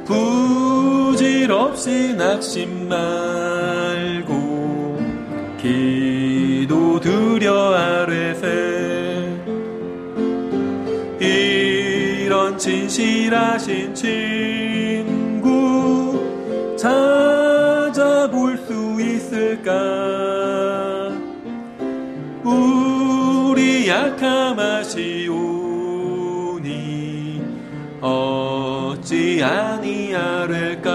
부질없이 낙심 말고 기도 드려 아뢰세 이런 진실하신 친구 찾아볼 수 있을까 우리 약함 아시오니 어찌 아니하될까.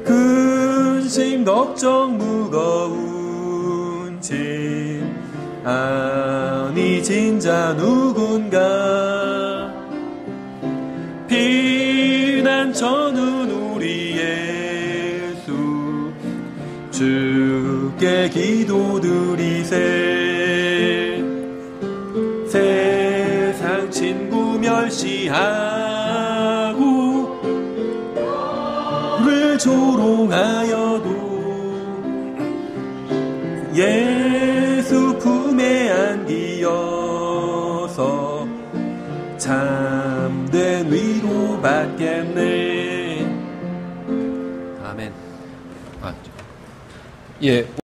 근심 걱정 무거운 짐 아니 진자 누군가. 피난처는 우리 예수 주께 기도드리세. 세상 친구 멸시하고 를 조롱하여도 예수 품에 안기어서 참된 위로 받겠네. 아멘. 예.